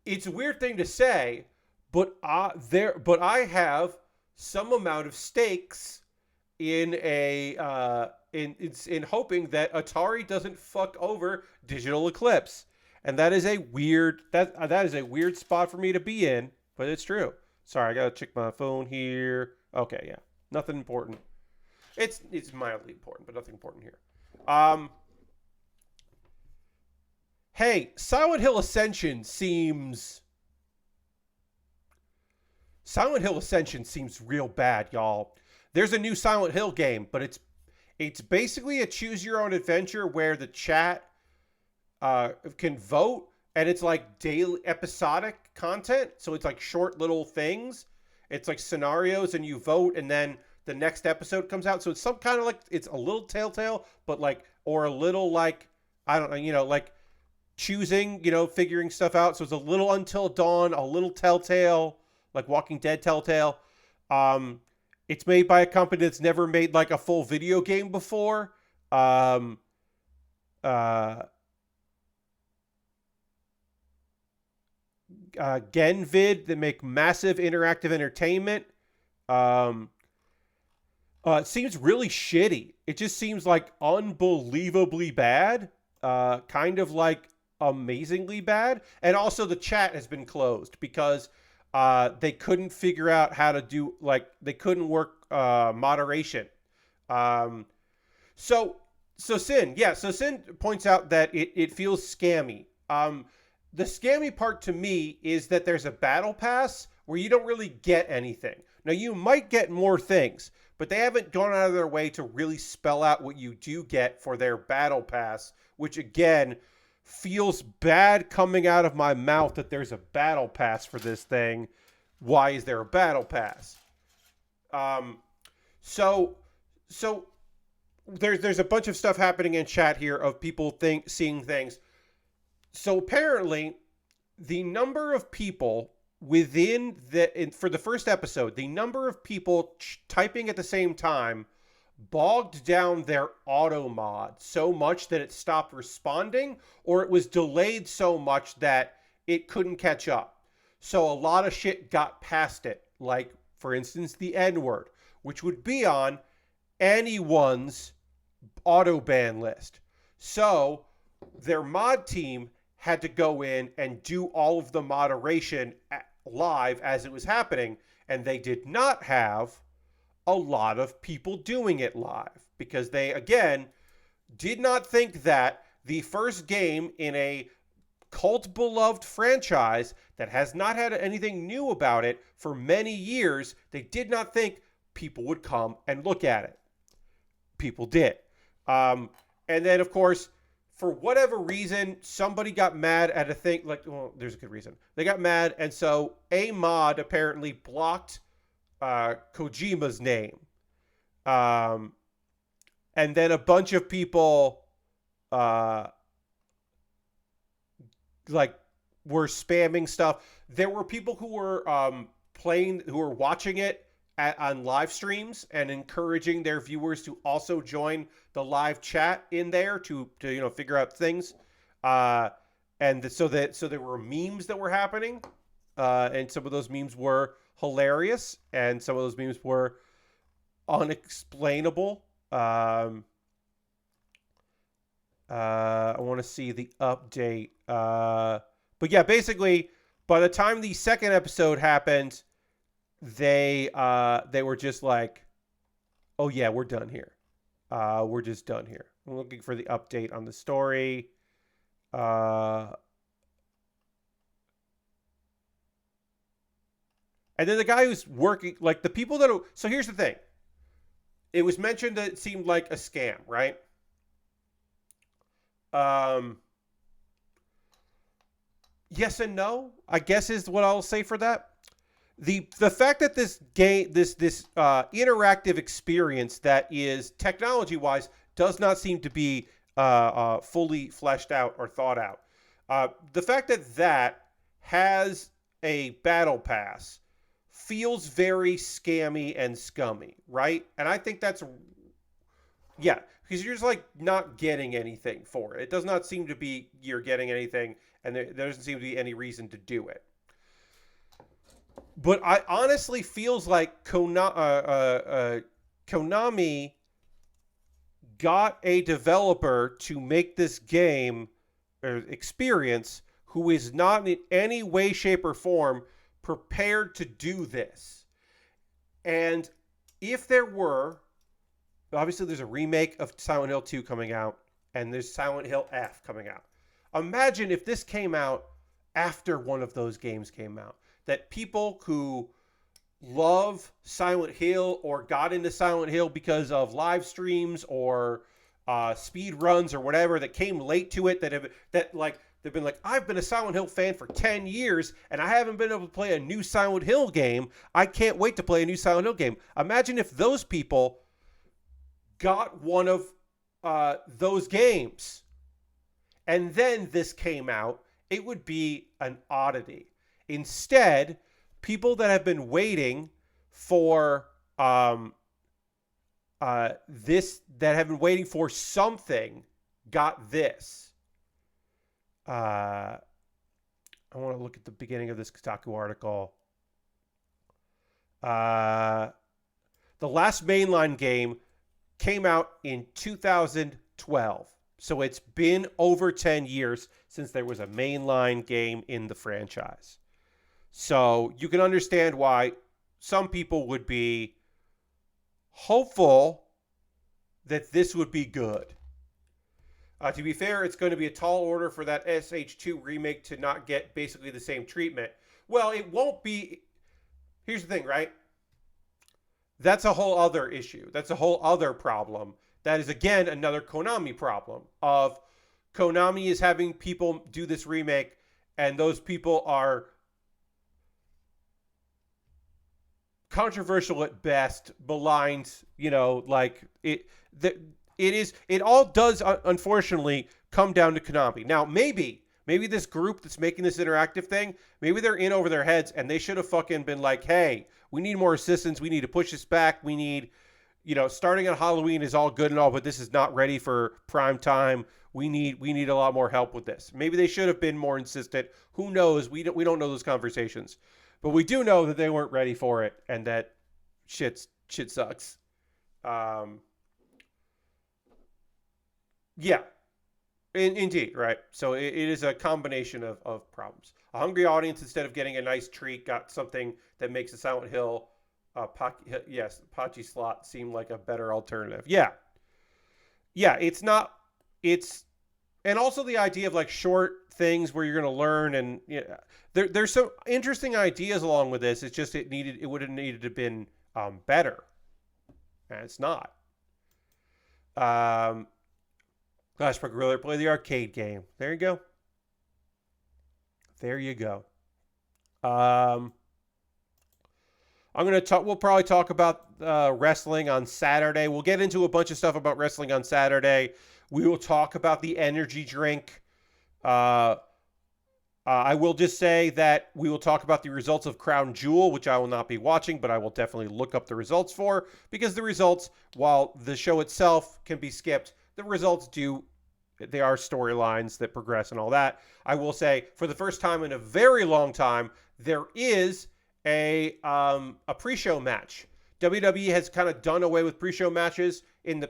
it's a weird thing to say, but I have some amount of stakes in in hoping that Atari doesn't fuck over Digital Eclipse. And that is a weird spot for me to be in, but it's true. Sorry, I gotta check my phone here. Okay, yeah, nothing important. It's mildly important, but nothing important here. Hey, Silent Hill Ascension seems real bad, y'all. There's a new Silent Hill game, but it's basically a choose your own adventure where the chat can vote, and it's like daily episodic content. So it's like short little things. It's like scenarios, and you vote, and then the next episode comes out. So it's some kind of like, it's a little Telltale, but or a little like, I don't know, like choosing, figuring stuff out. So it's a little Until Dawn, a little Telltale, like Walking Dead Telltale. It's made by a company that's never made like a full video game before. Genvid, that make massive interactive entertainment. It seems really shitty. It just seems like unbelievably bad. Kind of like amazingly bad. And also the chat has been closed because they couldn't figure out how to do, they couldn't work moderation. So Sin points out that it feels scammy. The scammy part to me is that there's a battle pass where you don't really get anything. Now, you might get more things, but they haven't gone out of their way to really spell out what you do get for their battle pass, which again feels bad coming out of my mouth that there's a battle pass for this thing. Why is there a battle pass? So there's a bunch of stuff happening in chat here of people seeing things. So apparently, the number of people for the first episode, the number of people typing at the same time bogged down their auto mod so much that it stopped responding, or it was delayed so much that it couldn't catch up. So a lot of shit got past it. Like, for instance, the N-word, which would be on anyone's auto ban list. So their mod team had to go in and do all of the moderation live as it was happening, and they did not have a lot of people doing it live because they, again, did not think that the first game in a cult beloved franchise that has not had anything new about it for many years, they did not think people would come and look at it. People did. And then, of course, for whatever reason, somebody got mad at a thing. Like, well, there's a good reason. They got mad, and so a mod apparently blocked Kojima's name. And then a bunch of people were spamming stuff. There were people who were who were watching it on live streams and encouraging their viewers to also join the live chat in there to figure out things. So there were memes that were happening, and some of those memes were hilarious, and some of those memes were unexplainable. I want to see the update. But yeah, basically, by the time the second episode happened, they were just like, oh yeah, we're done here. We're just done here. I'm looking for the update on the story. And then the guy who's working, like the people that are, so here's the thing. It was mentioned that it seemed like a scam, right? Yes and no, I guess is what I'll say for that. The fact that this game, this interactive experience that is technology-wise does not seem to be fully fleshed out or thought out. The fact that has a battle pass feels very scammy and scummy, right? And I think that's, yeah, because you're just like not getting anything for it. It does not seem to be you're getting anything, and there doesn't seem to be any reason to do it. But I honestly feels like Konami got a developer to make this game or experience who is not in any way, shape, or form prepared to do this. And if there were, obviously there's a remake of Silent Hill 2 coming out, and there's Silent Hill F coming out. Imagine if this came out after one of those games came out. That people who love Silent Hill or got into Silent Hill because of live streams or speed runs or whatever that came late to it, they've been like, I've been a Silent Hill fan for 10 years and I haven't been able to play a new Silent Hill game. I can't wait to play a new Silent Hill game. Imagine if those people got one of those games and then this came out. It would be an oddity. Instead, people that have been waiting for something got this. I want to look at the beginning of this Kotaku article. The last mainline game came out in 2012. So it's been over 10 years since there was a mainline game in the franchise. So you can understand why some people would be hopeful that this would be good. To be fair, it's going to be a tall order for that SH2 remake to not get basically the same treatment. Well, it won't be. Here's the thing, right? That's a whole other issue. That's a whole other problem. That is, again, another Konami problem of Konami is having people do this remake, and those people are controversial at best, maligned, it all does unfortunately come down to Konami. Now, maybe this group that's making this interactive thing, maybe they're in over their heads and they should have fucking been like, hey, we need more assistance. We need to push this back. We need, starting on Halloween is all good and all, but this is not ready for prime time. We need a lot more help with this. Maybe they should have been more insistent. Who knows? We don't know those conversations. But we do know that they weren't ready for it and that shit sucks. Yeah, indeed, right? So it is a combination of problems. A hungry audience, instead of getting a nice treat, got something that makes a Silent Hill Pachi slot seem like a better alternative. Yeah, it's not. And also the idea of like short things where you're going to learn, and there's some interesting ideas along with this. It's just it would have needed to have been better, and it's not. Clash Gorilla, play the arcade game. There you go. There you go. I'm going to talk. We'll probably talk about wrestling on Saturday. We'll get into a bunch of stuff about wrestling on Saturday. We will talk about the energy drink. I will just say that we will talk about the results of Crown Jewel, which I will not be watching, but I will definitely look up the results for, because the results, while the show itself can be skipped, the results they are storylines that progress and all that. I will say, for the first time in a very long time, there is a pre-show match. WWE has kind of done away with pre-show matches in the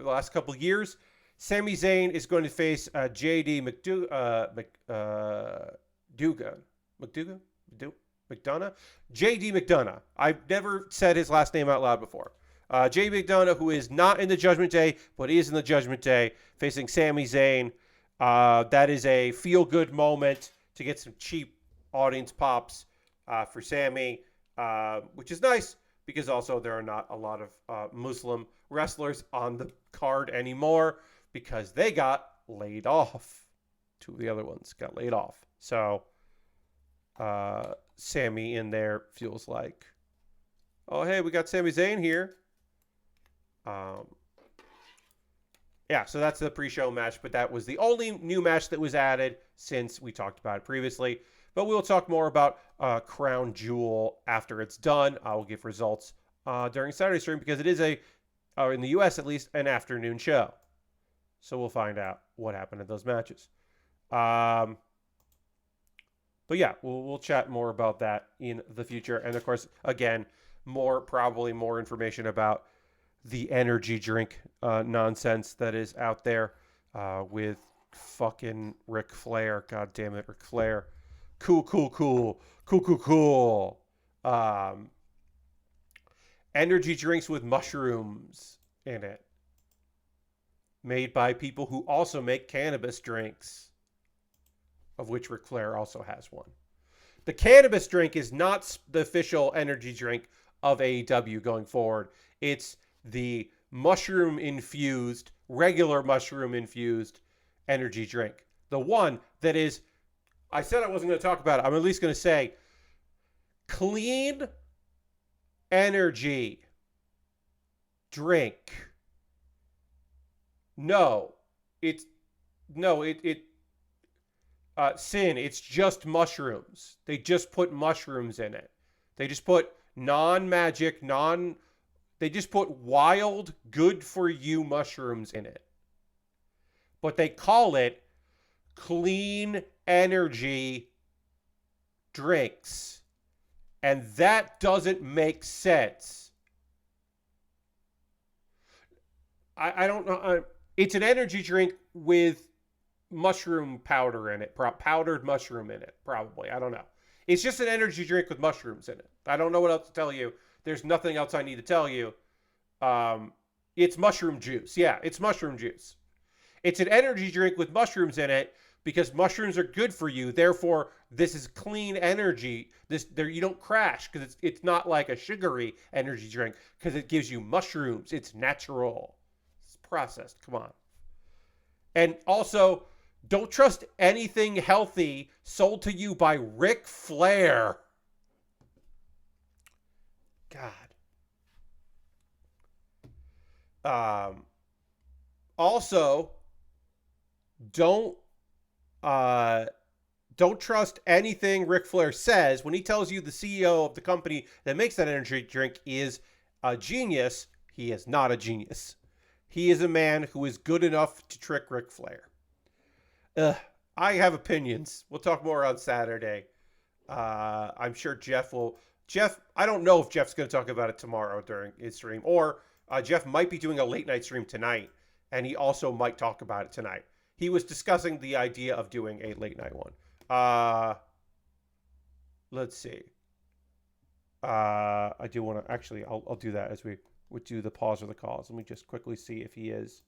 last couple of years. Sami Zayn is going to face JD McDonough? JD McDonough. I've never said his last name out loud before. JD McDonough, who is not in the Judgment Day, but he is in the Judgment Day, facing Sami Zayn. That is a feel-good moment to get some cheap audience pops for Sami, which is nice, because also there are not a lot of Muslim wrestlers on the card anymore, because they got laid off. Two of the other ones got laid off. So Sami in there feels like, oh, hey, we got Sami Zayn here. Yeah, so that's the pre-show match, but that was the only new match that was added since we talked about it previously. But we'll talk more about Crown Jewel after it's done. I will give results during Saturday stream, because it is in the US at least, an afternoon show. So we'll find out what happened in those matches. But yeah, we'll chat more about that in the future. And of course, again, probably more information about the energy drink nonsense that is out there with fucking Ric Flair. God damn it, Ric Flair. Cool. Energy drinks with mushrooms in it, made by people who also make cannabis drinks, of which Ric Flair also has one. The cannabis drink is not the official energy drink of AEW going forward. It's the regular mushroom-infused energy drink. The one that is, I said I wasn't going to talk about it. I'm at least going to say, clean energy drink. Sin, it's just mushrooms. They just put mushrooms in it. They just put non-magic, they just put wild, good-for-you mushrooms in it. But they call it clean energy drinks. And that doesn't make sense. I don't know. It's an energy drink with mushroom powder in it. Powdered mushroom in it, probably. I don't know. It's just an energy drink with mushrooms in it. I don't know what else to tell you. There's nothing else I need to tell you. It's mushroom juice. Yeah, it's mushroom juice. It's an energy drink with mushrooms in it because mushrooms are good for you. Therefore, this is clean energy. You don't crash because it's not like a sugary energy drink because it gives you mushrooms. It's natural. It's processed. Come on. And also, don't trust anything healthy sold to you by Ric Flair. God. Also, don't trust anything Ric Flair says when he tells you the CEO of the company that makes that energy drink is a genius. He is not a genius. He is a man who is good enough to trick Ric Flair. I have opinions. We'll talk more on Saturday. I'm sure Jeff, I don't know if Jeff's going to talk about it tomorrow during his stream, or Jeff might be doing a late night stream tonight, and he also might talk about it tonight. He was discussing the idea of doing a late night one. Let's see. I do want to, actually, I'll do that as we would do the pause or the cause. Let me just quickly see if he is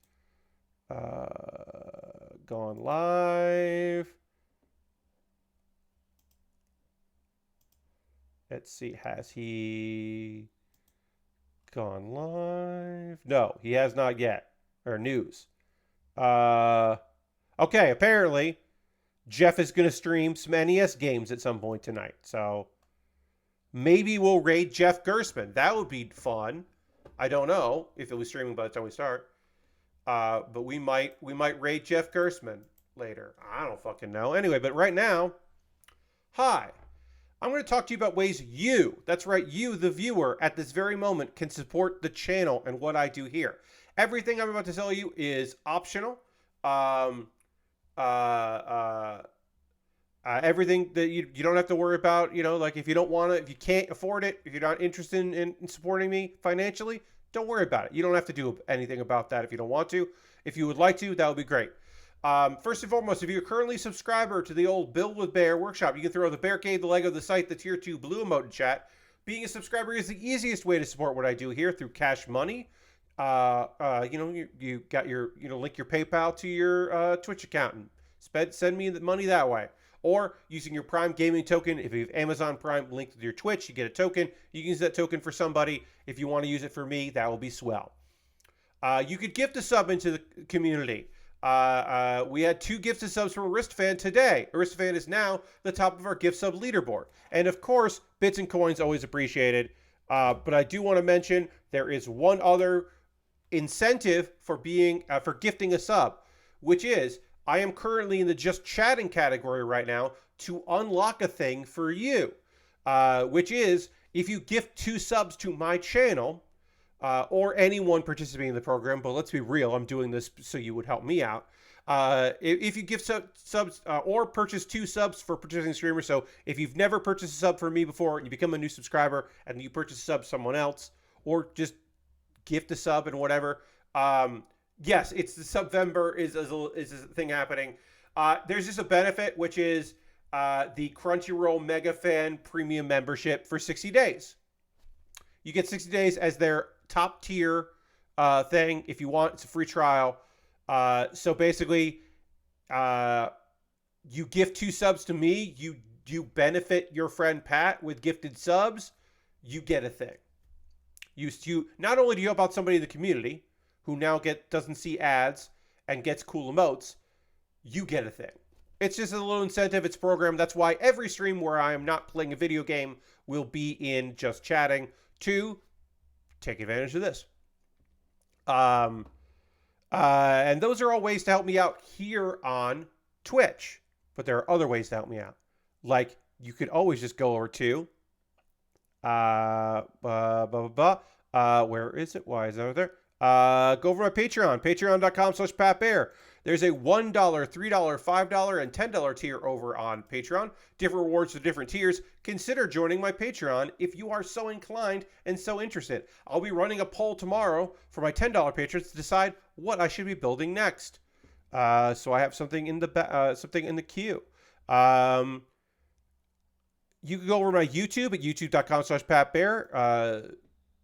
Gone live. Let's see. Has he gone live? No, he has not yet. Or news. Okay, apparently Jeff is going to stream some NES games at some point tonight. So maybe we'll raid Jeff Gerstmann. That would be fun. I don't know if it was streaming by the time we start. But we might raid Jeff Gerstmann later. I don't fucking know. Anyway, but right now, hi. I'm going to talk to you about ways you, that's right, you, the viewer, at this very moment can support the channel and what I do here. Everything I'm about to tell you is optional. Everything that you don't have to worry about, you know, like if you don't want to, if you can't afford it, if you're not interested in supporting me financially, don't worry about it. You don't have to do anything about that if you don't want to. If you would like to, that would be great. First and foremost, if you're currently a subscriber to the old Build With Baer Workshop, you can throw the Bear Cave, the Lego, the site, the Tier 2 blue emote in chat. Being a subscriber is the easiest way to support what I do here through cash money. You know, you got your, you know, link your PayPal to your Twitch account and send me the money that way. Or using your Prime Gaming token. If you have Amazon Prime linked with your Twitch, you get a token. You can use that token for somebody. If you want to use it for me, that will be swell. You could gift a sub into the community. We had 2 gifted subs from Aristofan today. Aristofan is now the top of our gift sub leaderboard. And of course, bits and coins always appreciated. But I do want to mention there is one other incentive for being for gifting a sub, which is I am currently in the just chatting category right now to unlock a thing for you, which is if you gift 2 subs to my channel, or anyone participating in the program, but let's be real, I'm doing this so you would help me out. If you gift subs or purchase 2 subs for participating streamers, so if you've never purchased a sub for me before and you become a new subscriber and you purchase a sub someone else, or just gift a sub and whatever, yes, it's the Subvember is a thing happening. There's just a benefit, which is the Crunchyroll Mega Fan Premium membership for 60 days. You get 60 days as their top tier thing. If you want, it's a free trial. So basically, you gift 2 subs to me. You benefit your friend Pat with gifted subs. You get a thing. You not only do you help out somebody in the community who now doesn't see ads and gets cool emotes, you get a thing. It's just a little incentive. It's programmed. That's why every stream where I am not playing a video game will be in just chatting to take advantage of this. And those are all ways to help me out here on Twitch. But there are other ways to help me out. Like, you could always just go over to where is it? Why is it over there? Go over my Patreon, patreon.com/PatBear. There's a $1, $3, $5, and $10 tier over on Patreon. Different rewards for different tiers. Consider joining my Patreon if you are so inclined and so interested. I'll be running a poll tomorrow for my $10 patrons to decide what I should be building next. So I have something in the queue. You can go over to my YouTube at youtube.com/PatBear.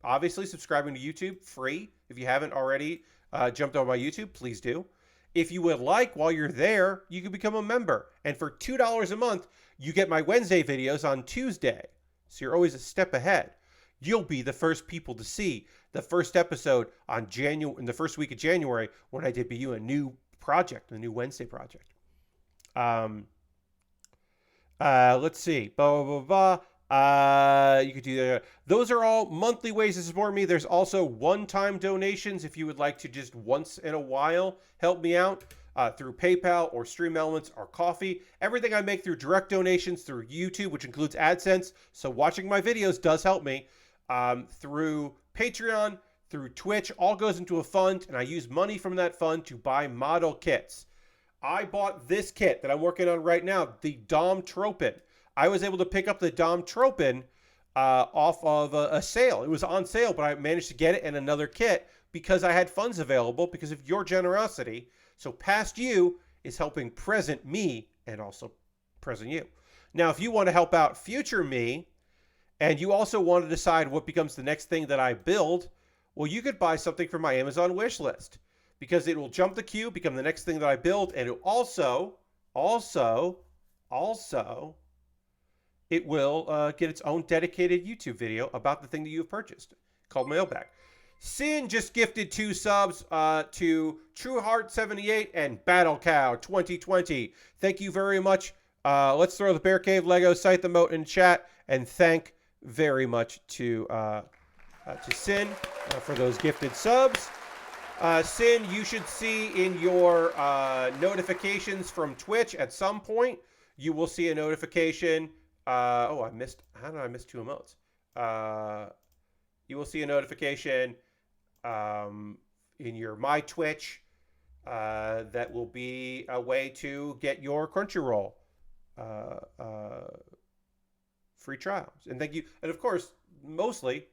Obviously, subscribing to YouTube, free. If you haven't already jumped on my YouTube, please do. If you would like, while you're there, you can become a member. And for $2 a month, you get my Wednesday videos on Tuesday. So you're always a step ahead. You'll be the first people to see the first episode in the first week of January when I debut a new project, a new Wednesday project. Let's see. You could do that. Those are all monthly ways to support me. There's also one-time donations if you would like to just once in a while help me out through PayPal or Stream Elements or Coffee. Everything I make through direct donations through YouTube, which includes AdSense. So watching my videos does help me. Through Patreon, through Twitch, all goes into a fund, and I use money from that fund to buy model kits. I bought this kit that I'm working on right now, the Dom Tropen. I was able to pick up the Dom Tropen off of a sale. It was on sale, but I managed to get it in another kit because I had funds available because of your generosity. So past you is helping present me and also present you. Now, if you want to help out future me and you also want to decide what becomes the next thing that I build, well, you could buy something from my Amazon wish list because it will jump the queue, become the next thing that I build, and it also, it will get its own dedicated YouTube video about the thing that you've purchased called Mailbag. Sin just gifted 2 subs to Trueheart78 and Battle Cow 2020. Thank you very much. Let's throw the Bear Cave Lego Cite the Moat in chat and thank very much to Sin for those gifted subs. Sin, you should see in your notifications from Twitch at some point, you will see a notification. How did I miss 2 emotes? You will see a notification in your My Twitch that will be a way to get your Crunchyroll free trials. And thank you. And of course, mostly,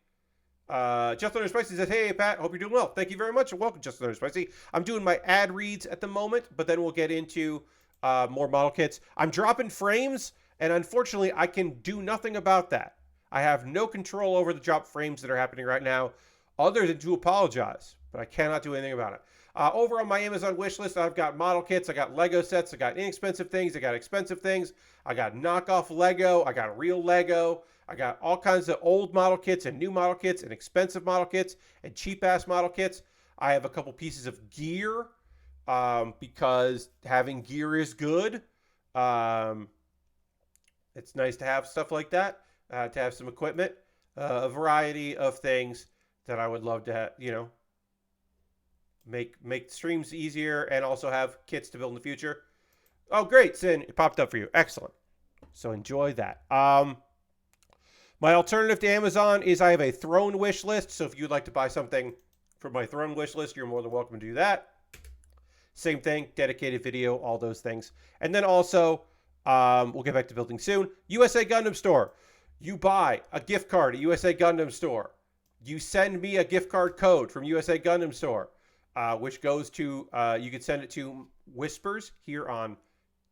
Just Under Spicy says, hey, Pat, hope you're doing well. Thank you very much and welcome, Just Under Spicy. I'm doing my ad reads at the moment, but then we'll get into more model kits. I'm dropping frames, and unfortunately, I can do nothing about that. I have no control over the drop frames that are happening right now, other than to apologize, but I cannot do anything about it. Over on my Amazon wish list, I've got model kits, I got Lego sets, I got inexpensive things, I got expensive things, I got knockoff Lego, I got real Lego, I got all kinds of old model kits and new model kits and expensive model kits and cheap-ass model kits. I have a couple pieces of gear because having gear is good. It's nice to have stuff like that, to have some equipment, a variety of things that I would love to, make streams easier and also have kits to build in the future. Oh, great, Sin, it popped up for you. Excellent. So enjoy that. My alternative to Amazon is I have a throne wish list. So if you'd like to buy something from my throne wish list, you're more than welcome to do that. Same thing, dedicated video, all those things. And then also, we'll get back to building soon. USA Gundam Store. You buy a gift card at USA Gundam Store. You send me a gift card code from USA Gundam Store, which goes to, you could send it to Whispers here on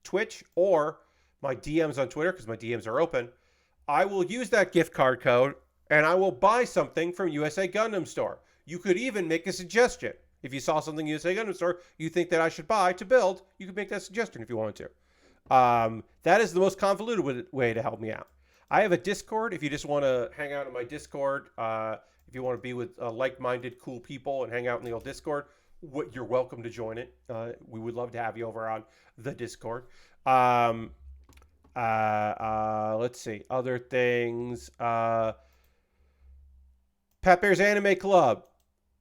Twitch or my DMs on Twitter, because my DMs are open. I will use that gift card code and I will buy something from USA Gundam Store. You could even make a suggestion. If you saw something in USA Gundam Store you think that I should buy to build, you could make that suggestion if you wanted to. That is the most convoluted way to help me out. I have a Discord if you just want to hang out in my Discord. If you want to be with like-minded, cool people and hang out in the old Discord, you're welcome to join it. We would love to have you over on the Discord. Let's see. Other things. Pat Bear's Anime Club.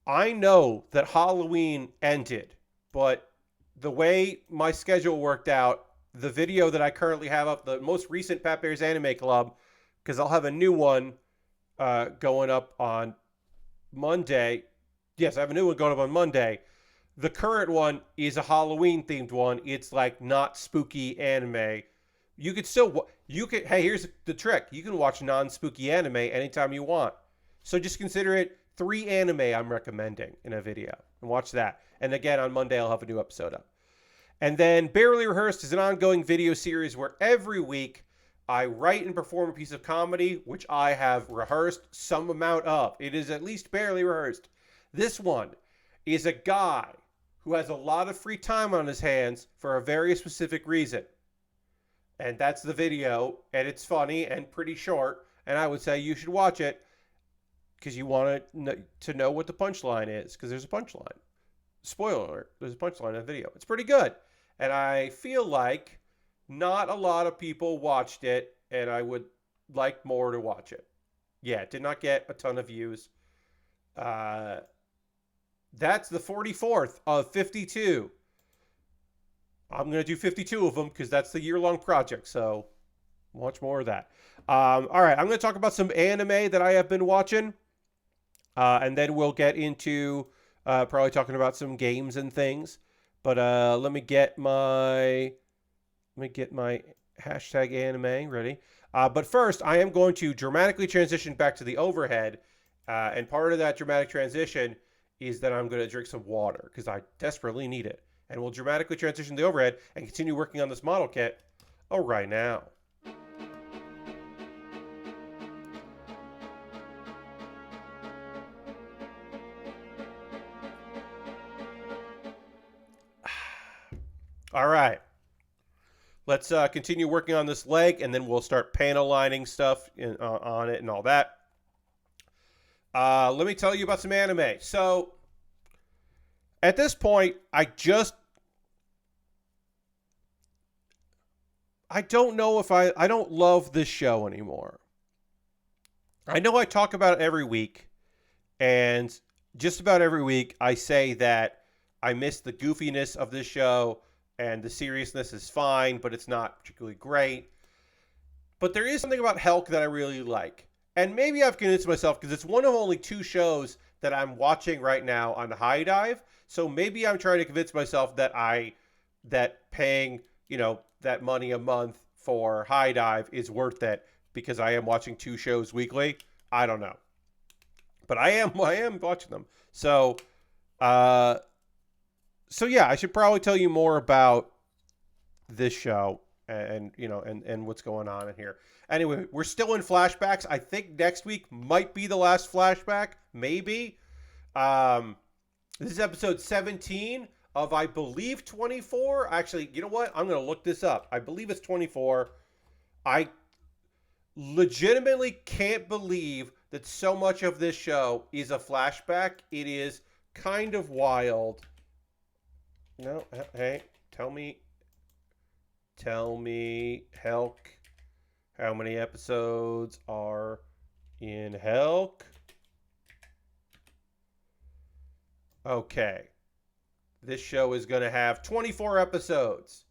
I know that Halloween ended, but the way my schedule worked out, the video that I currently have up, the most recent Pat Bear's Anime Club, because I'll have a new one going up on Monday. Yes, I have a new one going up on Monday. The current one is a Halloween-themed one. It's like not spooky anime. You could still, hey, here's the trick. You can watch non-spooky anime anytime you want. So just consider it 3 anime I'm recommending in a video. And watch that. And again, on Monday, I'll have a new episode up. And then Baerly Rehearsed is an ongoing video series where every week I write and perform a piece of comedy, which I have rehearsed some amount of. It is at least barely rehearsed. This one is a guy who has a lot of free time on his hands for a very specific reason. And that's the video, and it's funny and pretty short, and I would say you should watch it because you want to know what the punchline is, because there's a punchline. Spoiler alert, there's a punchline in the video. It's pretty good, and I feel like not a lot of people watched it, and I would like more to watch it. Yeah, it did not get a ton of views. That's the 44th of 52. I'm going to do 52 of them because that's the year-long project, so watch more of that. All right, I'm going to talk about some anime that I have been watching, and then we'll get into probably talking about some games and things. But let me get my hashtag anime ready. But first, I am going to dramatically transition back to the overhead, and part of that dramatic transition is that I'm going to drink some water because I desperately need it. And we'll dramatically transition to the overhead and continue working on this model kit right now. All right. Let's continue working on this leg, and then we'll start panel lining stuff on it and all that. Let me tell you about some anime. So, at this point, I don't know if I don't love this show anymore. I know I talk about it every week, and just about every week I say that I miss the goofiness of this show, and the seriousness is fine, but it's not particularly great. But there is something about Helck that I really like. And maybe I've convinced myself because it's one of only two shows that I'm watching right now on High Dive. So maybe I'm trying to convince myself that paying, that money a month for High Dive is worth it because I am watching two shows weekly. I don't know. But I am watching them. Uh so yeah, I should probably tell you more about this show and what's going on in here. Anyway, we're still in flashbacks. I think next week might be the last flashback, maybe. This is episode 17 of, I believe, 24. Actually, you know what? I'm going to look this up. I believe it's 24. I legitimately can't believe that so much of this show is a flashback. It is kind of wild. No, hey, tell me, Helck, how many episodes are in Helck? Okay. This show is going to have 24 episodes.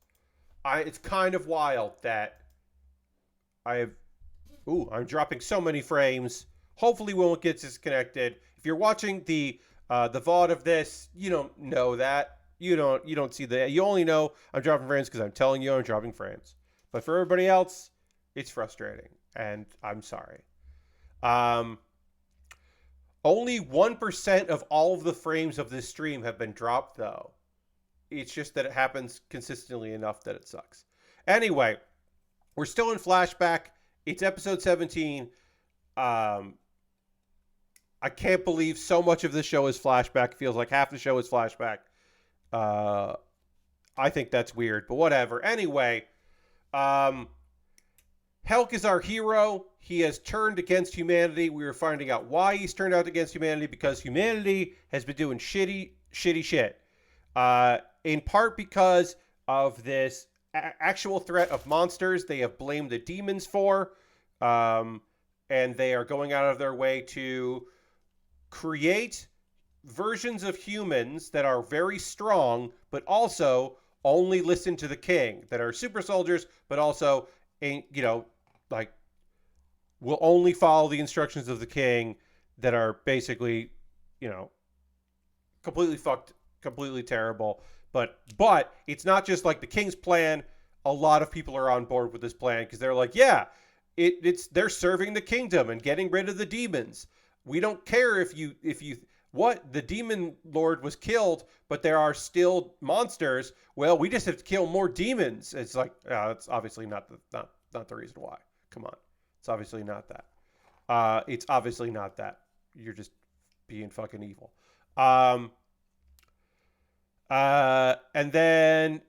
It's kind of wild that I'm dropping so many frames. Hopefully we won't get disconnected. If you're watching the VOD of this, you don't know that. You don't see that. You only know I'm dropping frames because I'm telling you I'm dropping frames. But for everybody else, it's frustrating, and I'm sorry. Only 1% of all of the frames of this stream have been dropped, though. It's just that it happens consistently enough that it sucks. Anyway, we're still in flashback. It's episode 17. I can't believe so much of this show is flashback. It feels like half the show is flashback. I think that's weird, but whatever. Anyway, Helck is our hero. He has turned against humanity. We are finding out why he's turned out against humanity, because humanity has been doing shitty shit. In part because of this actual threat of monsters they have blamed the demons for. And they are going out of their way to create versions of humans that are very strong, but also only listen to the king, that are super soldiers, but also, like, will only follow the instructions of the king, that are basically, completely fucked, completely terrible. But it's not just like the king's plan. A lot of people are on board with this plan because they're like, yeah, they're serving the kingdom and getting rid of the demons. We don't care if the demon lord was killed, but there are still monsters. Well, we just have to kill more demons. It's like, it's obviously not the reason why. Come on, it's obviously not that. It's obviously not that. You're just being fucking evil. And then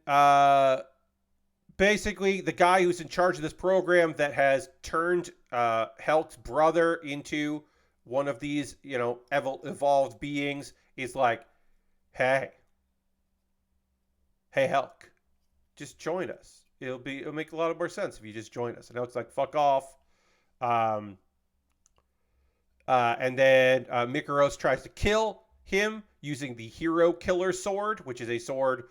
basically the guy who's in charge of this program that has turned Helck's brother into one of these, evolved beings is like, hey, Helck, just join us. It'll make a lot more sense if you just join us. And Helck's like, fuck off. And then Mikaros tries to kill him using the hero killer sword, which is a sword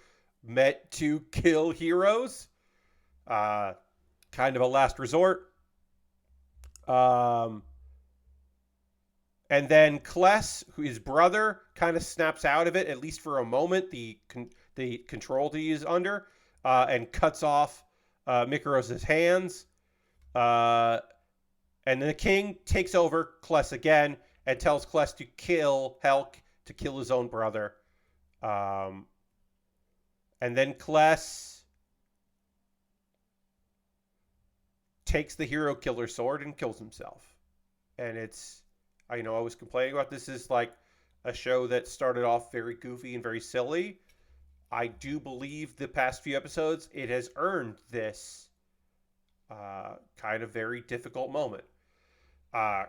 meant to kill heroes. Kind of a last resort. And then Kless, his brother, kind of snaps out of it, at least for a moment, the control he is under, and cuts off Mikaros' hands. And then the king takes over Kless again and tells Kless to kill Helck, to kill his own brother. And then Kless takes the hero killer sword and kills himself. And it's, I was complaining about this is like a show that started off very goofy and very silly. I do believe the past few episodes, it has earned this kind of very difficult moment. Uh,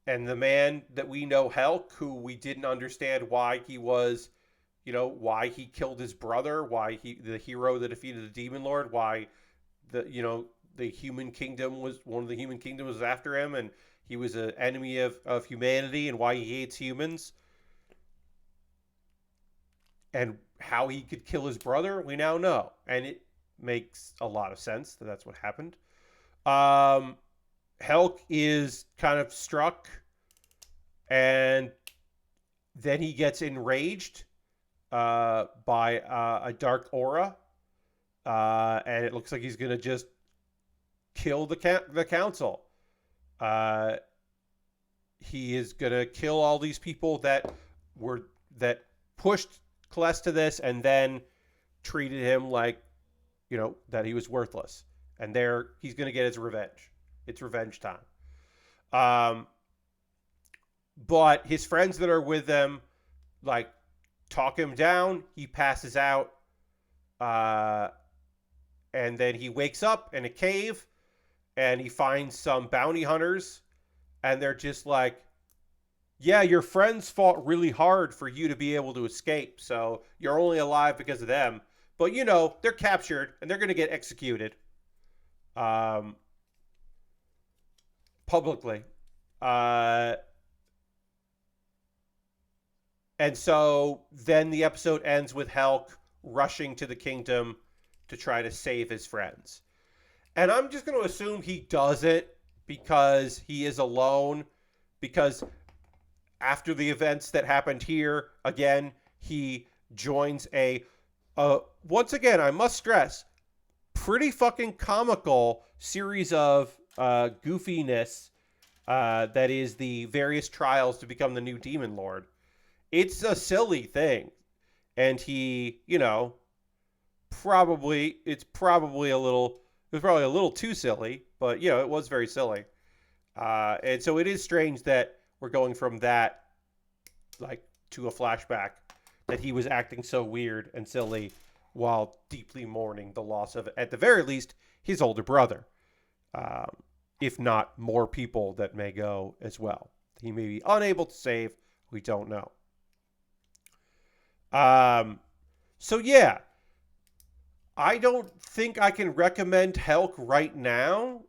and the man that we know, Helck, who we didn't understand why he was, why he killed his brother, why the hero that defeated the Demon Lord, why the human kingdom was one of the human kingdoms was after him, and he was an enemy of humanity, and why he hates humans, and how he could kill his brother, we now know, and it makes a lot of sense that that's what happened. Helck is kind of struck, and then he gets enraged by a dark aura, and it looks like he's going to just kill the council. He is going to kill all these people that pushed Celeste to this, and then treated him like, that he was worthless. And he's going to get his revenge. It's revenge time. But his friends that are with them, like, talk him down. He passes out. And then he wakes up in a cave, and he finds some bounty hunters, and they're just like, yeah, your friends fought really hard for you to be able to escape, so you're only alive because of them. But, they're captured, and they're going to get executed. Publicly. And so then the episode ends with Helck rushing to the kingdom to try to save his friends. And I'm just going to assume he does it because he is alone, because after the events that happened here, again, he joins once again, I must stress, pretty fucking comical series of goofiness that is the various trials to become the new Demon Lord. It's a silly thing. And he, it's probably a little too silly, but, it was very silly. And so it is strange that we're going from that, like, to a flashback, that he was acting so weird and silly while deeply mourning the loss of, at the very least, his older brother. If not more people that may go as well. He may be unable to save. We don't know. So yeah, I don't think I can recommend Helck right now.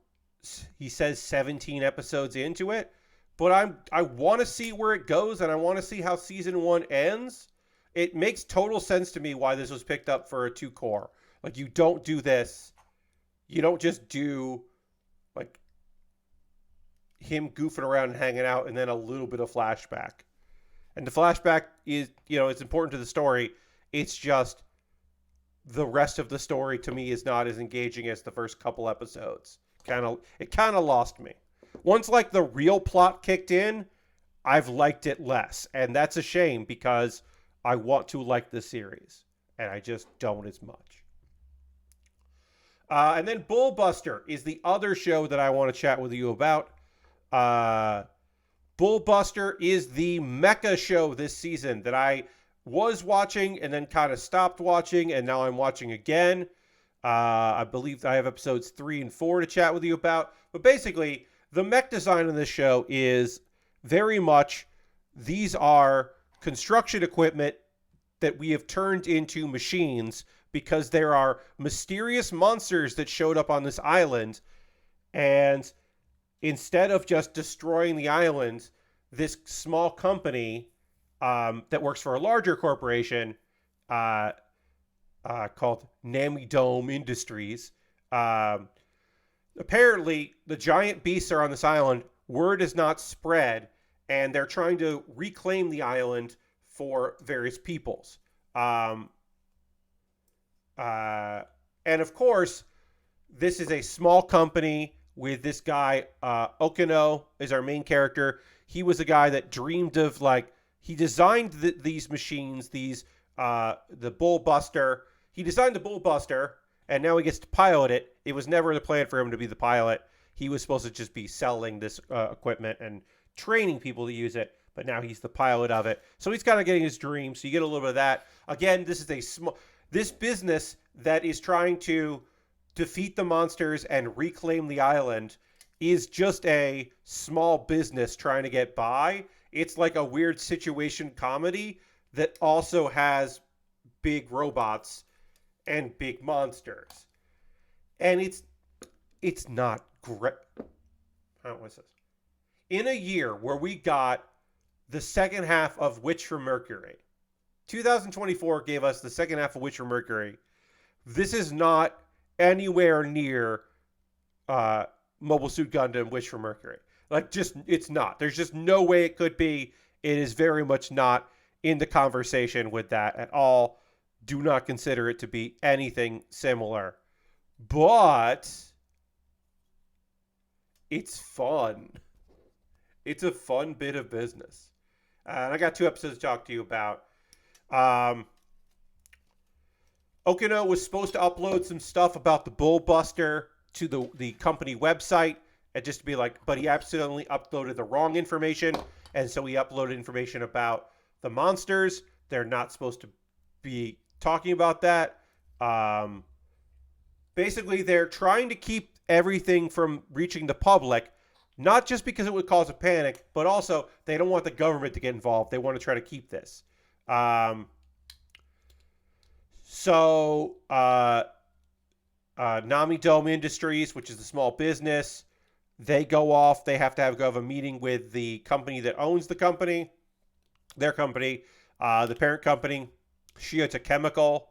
He says 17 episodes into it, but I want to see where it goes, and I want to see how season 1 ends. It makes total sense to me why this was picked up for a 2-core. Like, you don't do this. You don't just do, like, him goofing around and hanging out and then a little bit of flashback. And the flashback is, it's important to the story. It's just the rest of the story to me is not as engaging as the first couple episodes. It kind of lost me. Once, like, the real plot kicked in, I've liked it less. And that's a shame because I want to like the series. And I just don't as much. And then Bullbuster is the other show that I want to chat with you about. Bullbuster is the mecha show this season that I was watching and then kind of stopped watching, and now I'm watching again. I believe I have episodes 3 and 4 to chat with you about. But basically, the mech design in this show is very much, these are construction equipment that we have turned into machines because there are mysterious monsters that showed up on this island, and instead of just destroying the island, this small company that works for a larger corporation called Namidome Industries, apparently the giant beasts are on this island. Word is not spread, and they're trying to reclaim the island for various peoples. And of course, this is a small company with this guy, Okino is our main character. He was a guy that dreamed of, like, he designed these machines, the Bullbuster. He designed the Bullbuster, and now he gets to pilot it. It was never the plan for him to be the pilot. He was supposed to just be selling this equipment and training people to use it, but now he's the pilot of it. So he's kind of getting his dream. So you get a little bit of that. Again, this is This business that is trying to defeat the monsters and reclaim the island is just a small business trying to get by. It's like a weird situation comedy that also has big robots and big monsters. And it's not great. What's this? In a year where we got the second half of Witch from Mercury, 2024 gave us the second half of Witch from Mercury. This is not anywhere near Mobile Suit Gundam Witch from Mercury. Like, just, it's not. There's just no way it could be. It is very much not in the conversation with that at all. Do not consider it to be anything similar. But it's fun. It's a fun bit of business. And I got 2 episodes to talk to you about. Okino was supposed to upload some stuff about the Bullbuster to the company website, and just to be like, but he accidentally uploaded the wrong information, and so he uploaded information about the monsters. They're not supposed to be talking about that. Basically, they're trying to keep everything from reaching the public, not just because it would cause a panic, but also they don't want the government to get involved. They want to try to keep this. Nami Dome Industries, which is the small business, they go off. They have to have a meeting with the company that owns the company, their company, the parent company, Shiota Chemical.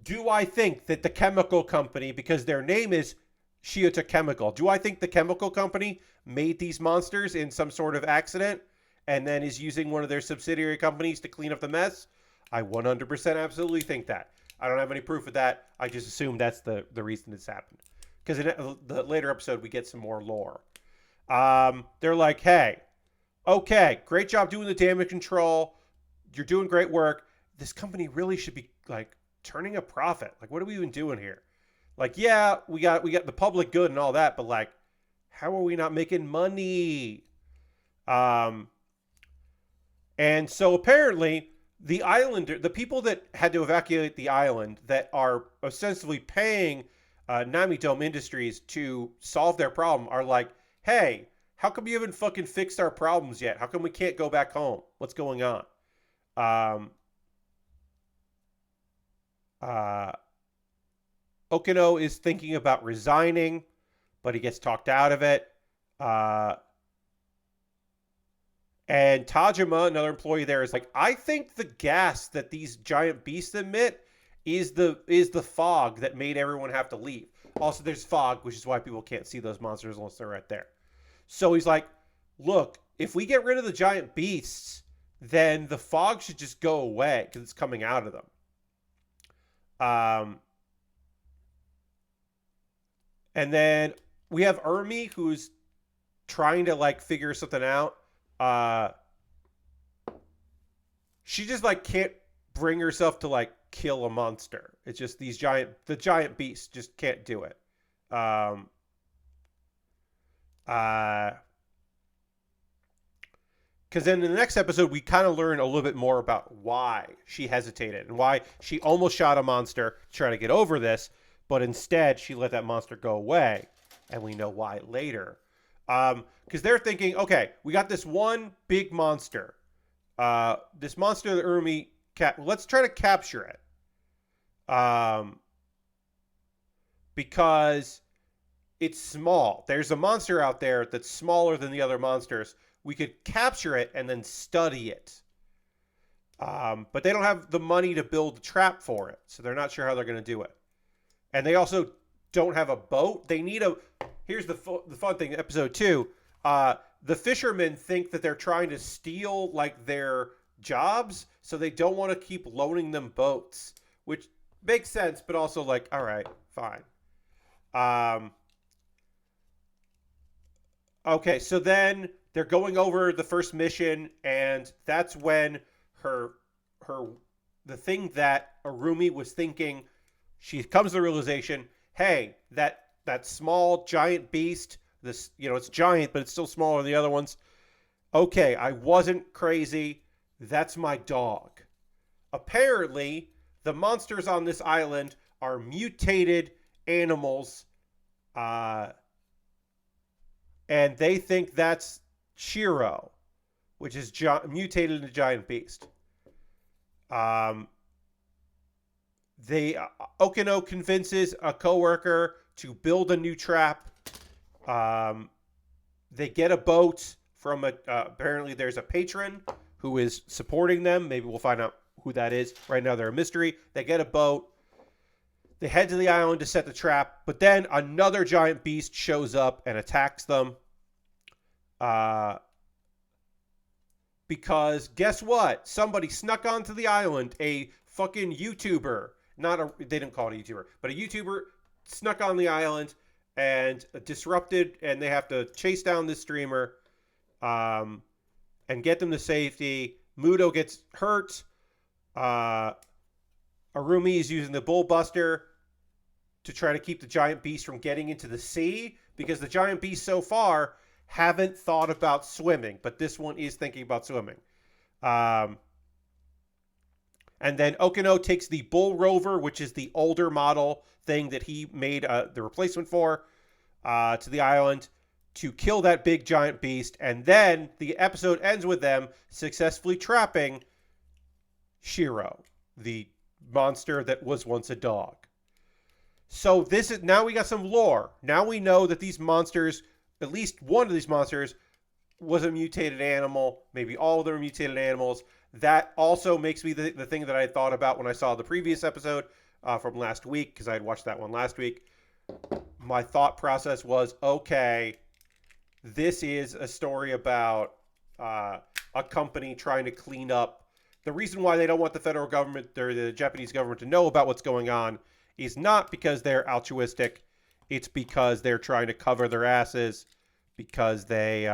Do I think that the chemical company, because their name is Shiota Chemical, do I think the chemical company made these monsters in some sort of accident and then is using one of their subsidiary companies to clean up the mess? I 100% absolutely think that. I don't have any proof of that. I just assume that's the reason it's happened. Because in the later episode, we get some more lore. They're like, hey, okay, great job doing the damage control. You're doing great work. This company really should be, like, turning a profit. Like, what are we even doing here? Like, yeah, we got the public good and all that, but, like, how are we not making money? And so apparently the islander, the people that had to evacuate the island that are ostensibly paying Nami Dome Industries to solve their problem are like, hey, how come you haven't fucking fixed our problems yet? How come we can't go back home? What's going on? Okino is thinking about resigning, but he gets talked out of it. And Tajima, another employee there, is like, I think the gas that these giant beasts emit is the fog that made everyone have to leave. Also, there's fog, which is why people can't see those monsters unless they're right there. So he's like, look, if we get rid of the giant beasts, then the fog should just go away because it's coming out of them. And then we have Urmi, who's trying to, like, figure something out. She just, like, can't bring herself to, like, kill a monster. It's just the giant beasts just can't do it. Because then in the next episode, we kind of learn a little bit more about why she hesitated and why she almost shot a monster to try to get over this, but instead she let that monster go away, and we know why later. Because they're thinking, okay, we got this one big monster. This monster that Urmi let's try to capture it. Because it's small. There's a monster out there that's smaller than the other monsters. We could capture it and then study it. But they don't have the money to build a trap for it, so they're not sure how they're going to do it. And they also don't have a boat. They need a... Here's the fun thing, episode 2. The fishermen think that they're trying to steal, like, their jobs, so they don't want to keep loaning them boats, which makes sense, but also, like, all right, fine. Okay, so then they're going over the first mission, and that's when the thing that Arumi was thinking, she comes to the realization, hey, that small giant beast, this, it's giant, but it's still smaller than the other ones. Okay, I wasn't crazy. That's my dog. Apparently, the monsters on this island are mutated animals, and they think that's Shiro, which is mutated into giant beast. Okino convinces a coworker to build a new trap. They get a boat from apparently there's a patron who is supporting them. Maybe we'll find out who that is. Right now they're a mystery. They get a boat. They head to the island to set the trap, but then another giant beast shows up and attacks them. Because guess what? Somebody snuck onto the island. A fucking YouTuber. They didn't call it a YouTuber, but a YouTuber snuck on the island and disrupted, and they have to chase down this streamer and get them to safety. Muto gets hurt. Arumi is using the Bullbuster to try to keep the giant beast from getting into the sea, because the giant beasts so far haven't thought about swimming, but this one is thinking about swimming. And then Okino takes the Bull Rover, which is the older model thing that he made the replacement for, to the island to kill that big giant beast. And then the episode ends with them successfully trapping Shiro, the monster that was once a dog. So this is, now we got some lore. Now we know that these monsters, at least one of these monsters, was a mutated animal. Maybe all of them are mutated animals. That also makes me the thing that I thought about when I saw the previous episode from last week, because I had watched that one last week. My thought process was, okay, this is a story about a company trying to clean up. The reason why they don't want the federal government or the Japanese government to know about what's going on is not because they're altruistic. It's because they're trying to cover their asses, because they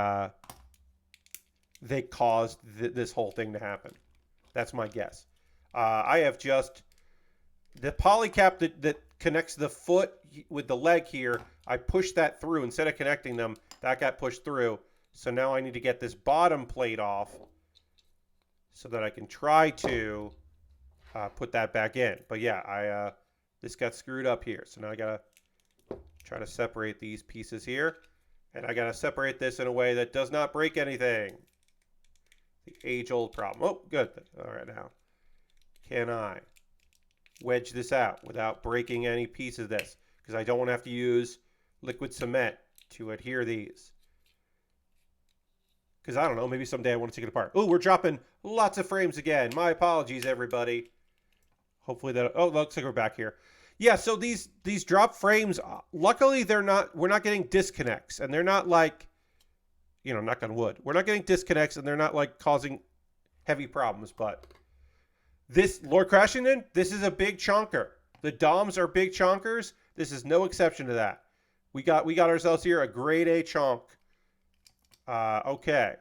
caused this whole thing to happen. That's my guess. I have just the polycap that connects the foot with the leg here. I pushed that through instead of connecting them. That got pushed through. So now I need to get this bottom plate off so that I can try to put that back in. But yeah, this got screwed up here. So now I gotta try to separate these pieces here. And I gotta separate this in a way that does not break anything. The age-old problem. Oh, good. All right, now. Can I wedge this out without breaking any piece of this? Because I don't want to have to use liquid cement to adhere these. Because I don't know, maybe someday I want to take it apart. Oh, we're dropping lots of frames again. My apologies, everybody. Hopefully that... Oh, looks like we're back here. Yeah, so these drop frames, luckily we're not getting disconnects. And they're not like, you know, knock on wood. We're not getting disconnects, and they're not like causing heavy problems. But this, Lord Crashington, this is a big chonker. The DOMs are big chonkers. This is no exception to that. We got ourselves here a grade A chonk. Okay.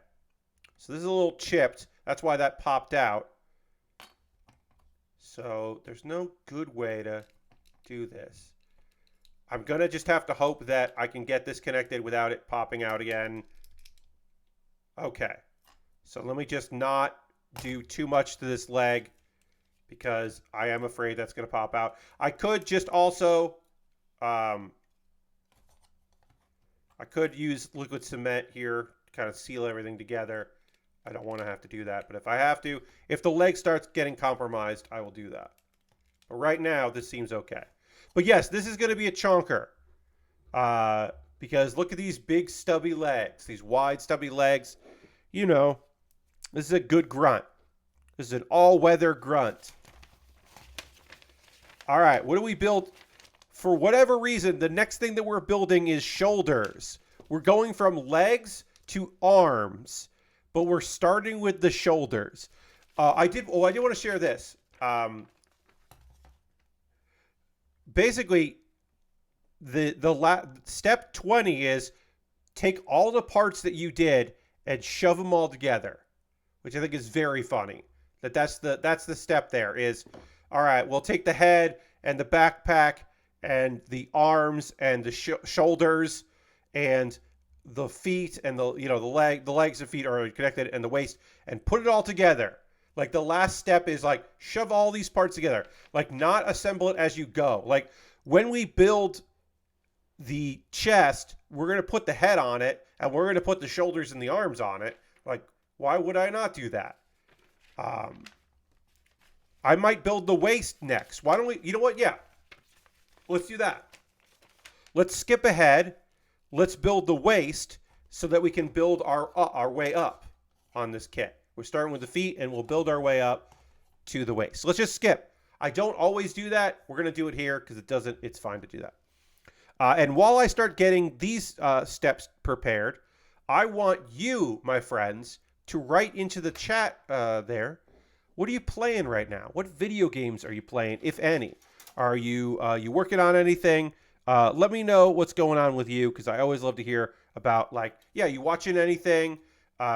So this is a little chipped. That's why that popped out. So there's no good way to do this. I'm going to just have to hope that I can get this connected without it popping out again. Okay. So let me just not do too much to this leg, because I am afraid that's going to pop out. I could just also... I could use liquid cement here to kind of seal everything together. I don't want to have to do that. But if I have to, if the leg starts getting compromised, I will do that. But right now, this seems okay. But yes, this is going to be a chonker. Because look at these big stubby legs. These wide stubby legs. You know, this is a good grunt. This is an all-weather grunt. All right, what do we build? For whatever reason, the next thing that we're building is shoulders. We're going from legs to arms, but we're starting with the shoulders. I did want to share this. Basically, step 20 is take all the parts that you did and shove them all together, which I think is very funny. That's the step there is, all right, we'll take the head and the backpack and the arms and the shoulders and the feet and the legs and feet are connected, and the waist, and put it all together. Like the last step is like shove all these parts together, like not assemble it as you go. Like when we build the chest, we're going to put the head on it and we're going to put the shoulders and the arms on it. Like, why would I not do that? I might build the waist next. Why don't we, you know what? Yeah, let's do that. Let's skip ahead. Let's build the waist so that we can build our way up on this kit. We're starting with the feet and we'll build our way up to the waist. So let's just skip. I don't always do that. We're going to do it here because it's fine to do that. And while I start getting these steps prepared, I want you, my friends, to write into the chat there. What are you playing right now? What video games are you playing, if any? Are you working on anything? Let me know what's going on with you, because I always love to hear about, like, yeah, you watching anything?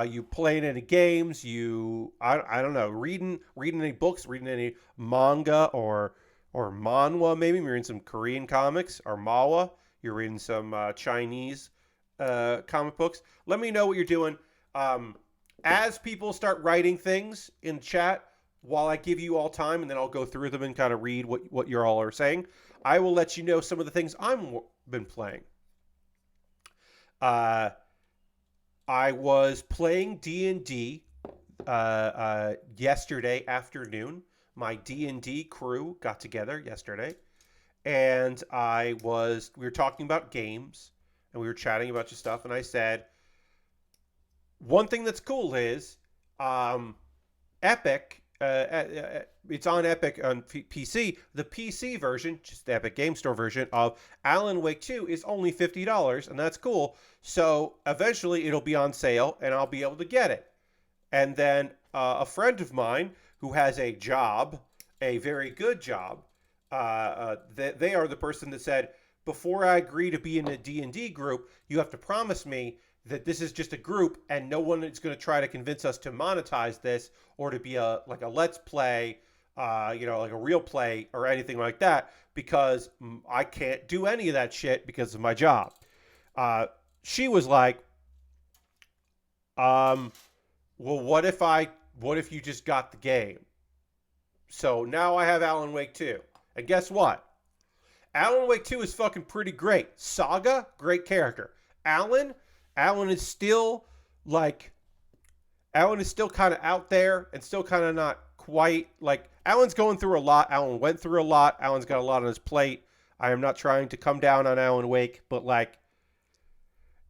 You playing any games? I don't know, reading any books, reading any manga or manhwa maybe? You're reading some Korean comics or manhwa. You're reading some Chinese comic books. Let me know what you're doing. As people start writing things in chat, while I give you all time, and then I'll go through them and kind of read what you all are saying, I will let you know some of the things I've been playing. I was playing D&D yesterday afternoon. My D&D crew got together yesterday, and we were talking about games, and we were chatting about your stuff, and I said, one thing that's cool is Epic, it's on Epic on PC. The PC version, just the Epic Game Store version of Alan Wake 2 is only $50, and that's cool. So eventually it'll be on sale, and I'll be able to get it. And then a friend of mine who has a job, a very good job, they are the person that said, before I agree to be in a D&D group, you have to promise me that this is just a group and no one is going to try to convince us to monetize this or to be like a let's play, like a real play or anything like that, because I can't do any of that shit because of my job. She was like, well, what if you just got the game? So now I have Alan Wake 2. And guess what? Alan Wake 2 is fucking pretty great. Saga, great character. Alan is still kind of out there and still kind of not quite like, Alan's going through a lot. Alan went through a lot. Alan's got a lot on his plate. I am not trying to come down on Alan Wake, but like,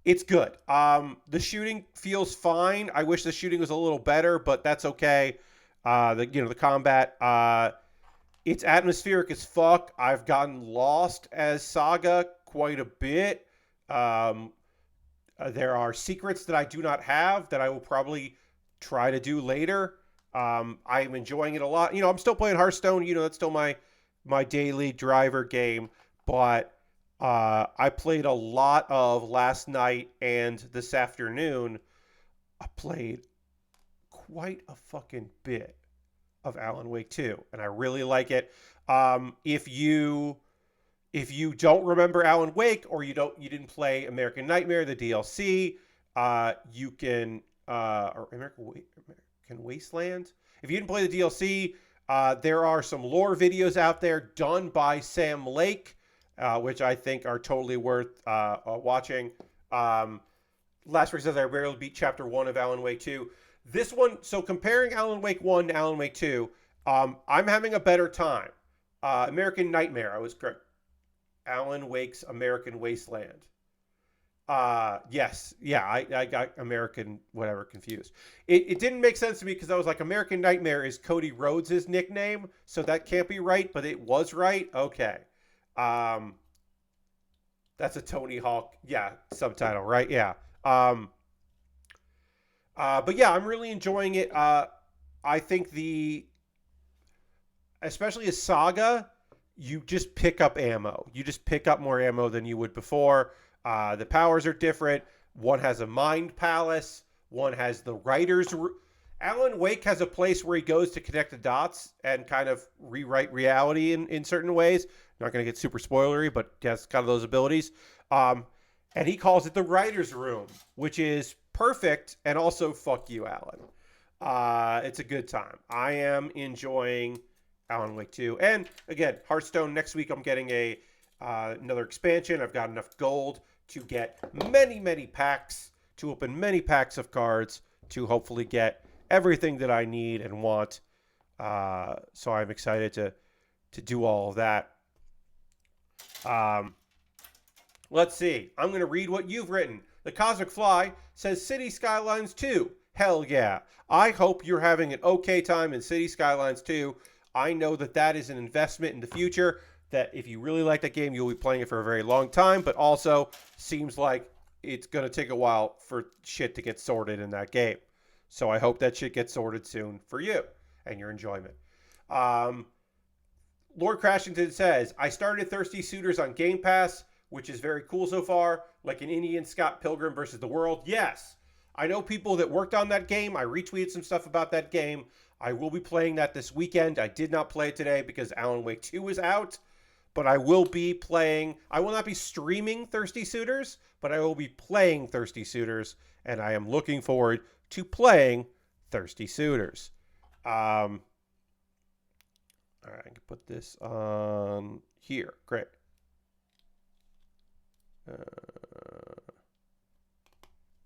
it's good. The shooting feels fine. I wish the shooting was a little better, but that's okay. The combat, it's atmospheric as fuck. I've gotten lost as Saga quite a bit. There are secrets that I do not have that I will probably try to do later. I am enjoying it a lot. I'm still playing Hearthstone. That's still my daily driver game. But I played a lot of last night and this afternoon. I played quite a fucking bit of Alan Wake 2, and I really like it. If you don't remember Alan Wake, or you didn't play American Nightmare, the DLC, you can or American Wasteland. If you didn't play the DLC, there are some lore videos out there done by Sam Lake, which I think are totally worth watching. Last week says I barely beat Chapter 1 of Alan Wake 2. This one, so comparing Alan Wake 1 to Alan Wake 2, I'm having a better time. American Nightmare, I was correct. Alan Wake's American Wasteland. Yes. Yeah, I got American whatever confused. It didn't make sense to me because I was like, American Nightmare is Cody Rhodes' nickname, so that can't be right, but it was right. Okay. That's a Tony Hawk, subtitle, right? Yeah. But yeah, I'm really enjoying it. I think especially a Saga, you just pick up ammo. You just pick up more ammo than you would before. The powers are different. One has a mind palace. One has the writer's room. Alan Wake has a place where he goes to connect the dots and kind of rewrite reality in certain ways. Not going to get super spoilery, but he has kind of those abilities. And he calls it the writer's room, which is perfect, and also fuck you, Alan. It's a good time. I am enjoying Alan Wake 2. And again, Hearthstone, next week I'm getting another expansion. I've got enough gold to get many packs, to open many packs of cards, to hopefully get everything that I need and want. So I'm excited to do all of that. Let's see. I'm going to read what you've written. The Cosmic Fly says City Skylines 2. Hell yeah. I hope you're having an okay time in City Skylines 2. I know that is an investment in the future, that if you really like that game, you'll be playing it for a very long time, but also seems like it's going to take a while for shit to get sorted in that game. So I hope that shit gets sorted soon for you and your enjoyment. Lord Crashington says, I started Thirsty Suitors on Game Pass, which is very cool so far, like an Indian Scott Pilgrim versus the World. Yes, I know people that worked on that game. I retweeted some stuff about that game. I will be playing that this weekend. I did not play it today because Alan Wake 2 is out, but I will be playing. I will not be streaming Thirsty Suitors, but I will be playing Thirsty Suitors, and I am looking forward to playing Thirsty Suitors. All right, I can put this on here. Great.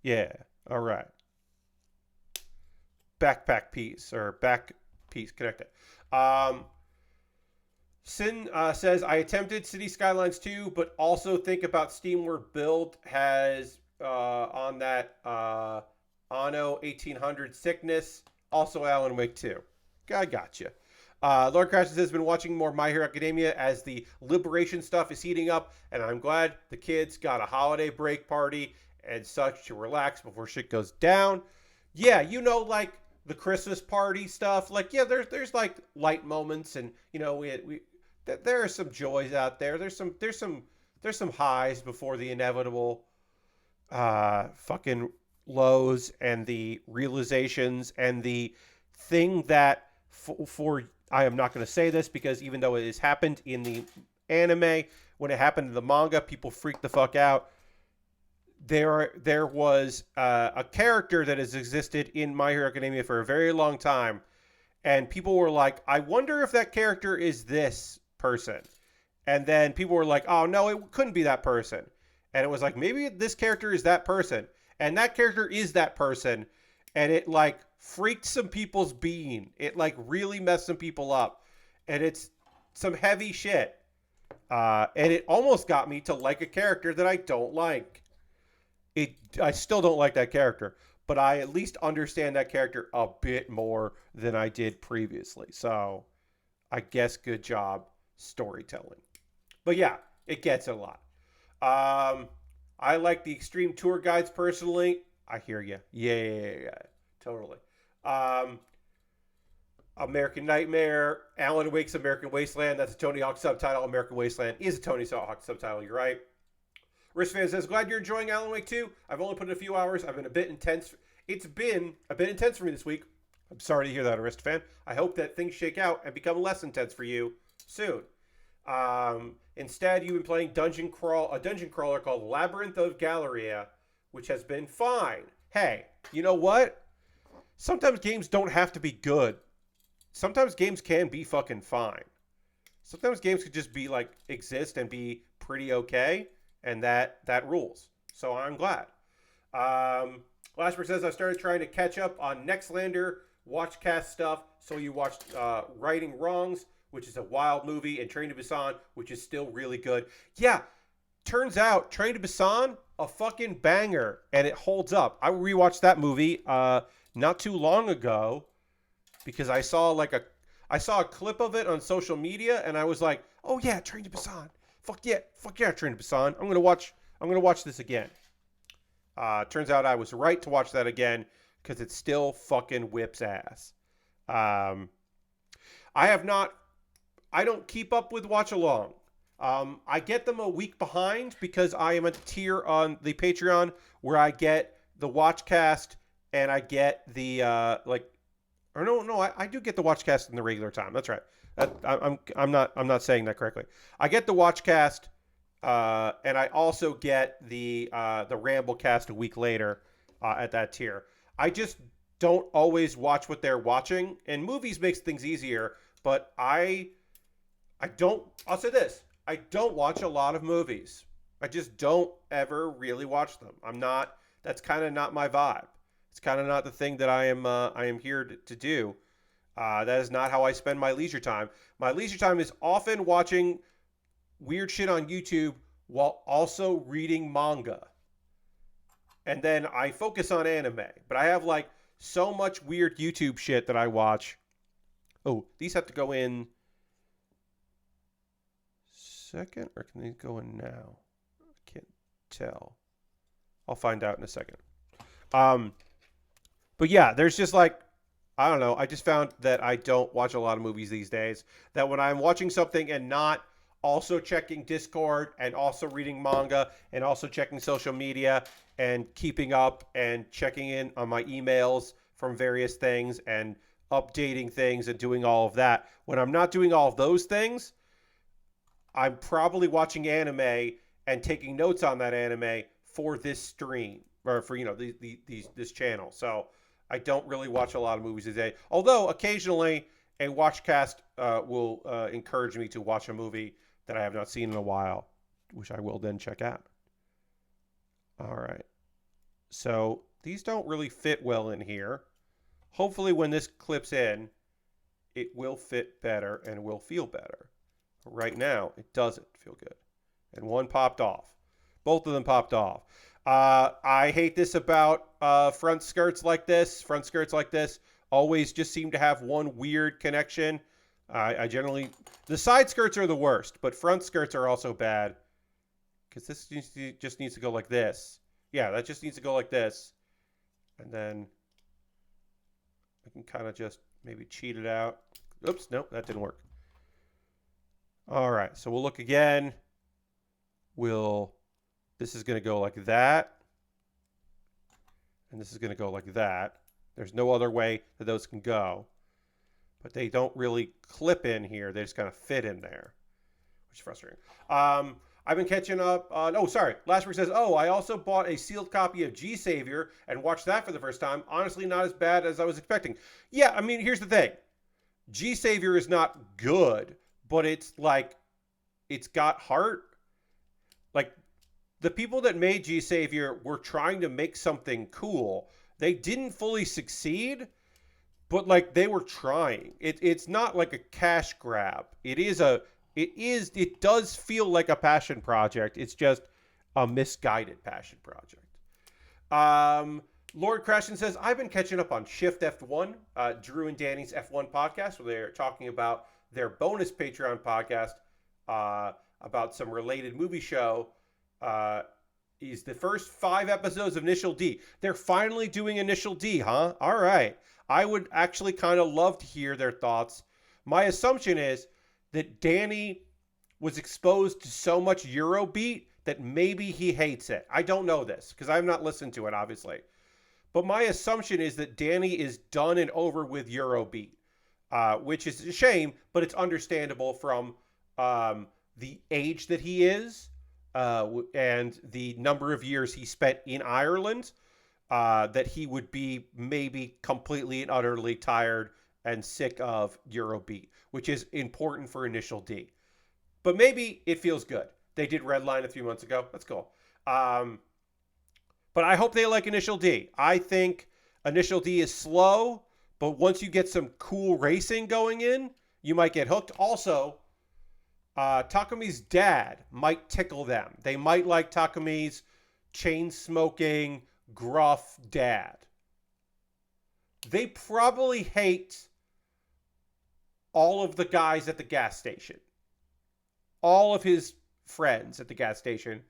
Yeah. All right. Backpack piece or back piece connected. Sin says, I attempted City Skylines 2, but also think about SteamWorld Build has on that Anno 1800 sickness. Also Alan Wake 2. I gotcha. Lord Crashes has been watching more My Hero Academia as the Liberation stuff is heating up, and I'm glad the kids got a holiday break party and such to relax before shit goes down. Yeah, like the Christmas party stuff. Like, yeah, there's like light moments, and there are some joys out there. There's some highs before the inevitable fucking lows and the realizations and the thing that for I am not going to say this because even though it has happened in the anime, when it happened in the manga, people freaked the fuck out. There was a character that has existed in My Hero Academia for a very long time, and people were like, I wonder if that character is this person. And then people were like, oh, no, it couldn't be that person. And it was like, maybe this character is that person. And that character is that person. And it, like, freaked some people's being. It, like, really messed some people up. And it's some heavy shit. And it almost got me to like a character that I don't like. I still don't like that character. But I at least understand that character a bit more than I did previously. So, I guess good job storytelling. But yeah, it gets a lot. I like the extreme tour guides personally. I hear you. Yeah. Totally. American Nightmare, Alan Wake's American Wasteland. That's a Tony Hawk subtitle. American Wasteland is a Tony Hawk subtitle. You're right. Wristfan says, glad you're enjoying Alan Wake 2. I've only put in a few hours. I've been a bit intense. It's been a bit intense for me this week. I'm sorry to hear that, Wristfan. I hope that things shake out and become less intense for you soon. Instead, you've been playing a dungeon crawler called Labyrinth of Galleria, which has been fine. Hey, you know what? Sometimes games don't have to be good. Sometimes games can be fucking fine. Sometimes games could just be like exist and be pretty okay, and that rules. So I'm glad. Lashberg says, I started trying to catch up on Nextlander Watchcast stuff. So you watched Righting Wrongs, which is a wild movie, and Train to Busan, which is still really good. Yeah, turns out Train to Busan, a fucking banger, and it holds up. I rewatched that movie not too long ago because I saw a clip of it on social media, and I was like, oh yeah, Train to Busan. Fuck yeah, Train to Busan. I'm gonna watch this again. Turns out I was right to watch that again because it still fucking whips ass. I don't keep up with watch along. I get them a week behind because I am a tier on the Patreon where I get the Watchcast and I get the I do get the Watchcast in the regular time. That's right. I'm not saying that correctly. I get the Watchcast, and I also get the Ramblecast a week later at that tier. I just don't always watch what they're watching, and movies makes things easier, but I don't, I'll say this, I don't watch a lot of movies. I just don't ever really watch them. That's kind of not my vibe. It's kind of not the thing that I am here to do. That is not how I spend my leisure time. My leisure time is often watching weird shit on YouTube while also reading manga. And then I focus on anime. But I have like so much weird YouTube shit that I watch. Oh, these have to go in second, or can they go in now? I can't tell. I'll find out in a second. But yeah, there's just like, I don't know. I just found that I don't watch a lot of movies these days. That when I'm watching something and not also checking Discord and also reading manga and also checking social media and keeping up and checking in on my emails from various things and updating things and doing all of that. When I'm not doing all of those things, I'm probably watching anime and taking notes on that anime for this stream or for, this channel. So I don't really watch a lot of movies today. Although occasionally a watchcast will encourage me to watch a movie that I have not seen in a while, which I will then check out. All right. So these don't really fit well in here. Hopefully when this clips in, it will fit better and will feel better. Right now, it doesn't feel good. And one popped off. Both of them popped off. I hate this about front skirts like this. Front skirts like this always just seem to have one weird connection. I generally... The side skirts are the worst, but front skirts are also bad. Because this just needs to go like this. Yeah, that just needs to go like this. And then I can kind of just maybe cheat it out. Oops, nope, that didn't work. All right, so we'll look again. This is going to go like that. And this is going to go like that. There's no other way that those can go. But they don't really clip in here. They just kind of fit in there, which is frustrating. I've been catching up. Lashberg says, I also bought a sealed copy of G Savior and watched that for the first time. Honestly, not as bad as I was expecting. Yeah, I mean, here's the thing. G Savior is not good, but it's like, it's got heart. Like, the people that made G Savior were trying to make something cool. They didn't fully succeed, but like they were trying. It's not like a cash grab. It does feel like a passion project. It's just a misguided passion project. Lord Crashton says, I've been catching up on Shift F1, Drew and Danny's F1 podcast, where they're talking about their bonus Patreon podcast about some related movie show. Is the first 5 episodes of Initial D. They're finally doing Initial D, huh? All right. I would actually kind of love to hear their thoughts. My assumption is that Danny was exposed to so much Eurobeat that maybe he hates it. I don't know this because I have not listened to it, obviously. But my assumption is that Danny is done and over with Eurobeat, which is a shame, but it's understandable from the age that he is and the number of years he spent in Ireland, that he would be maybe completely and utterly tired and sick of Eurobeat, which is important for Initial D. But maybe it feels good. They did Redline a few months ago. That's cool. But I hope they like Initial D. I think Initial D is slow, but once you get some cool racing going in, you might get hooked. Also, Takumi's dad might tickle them. They might like Takumi's chain-smoking, gruff dad. They probably hate all of the guys at the gas station. All of his friends at the gas station.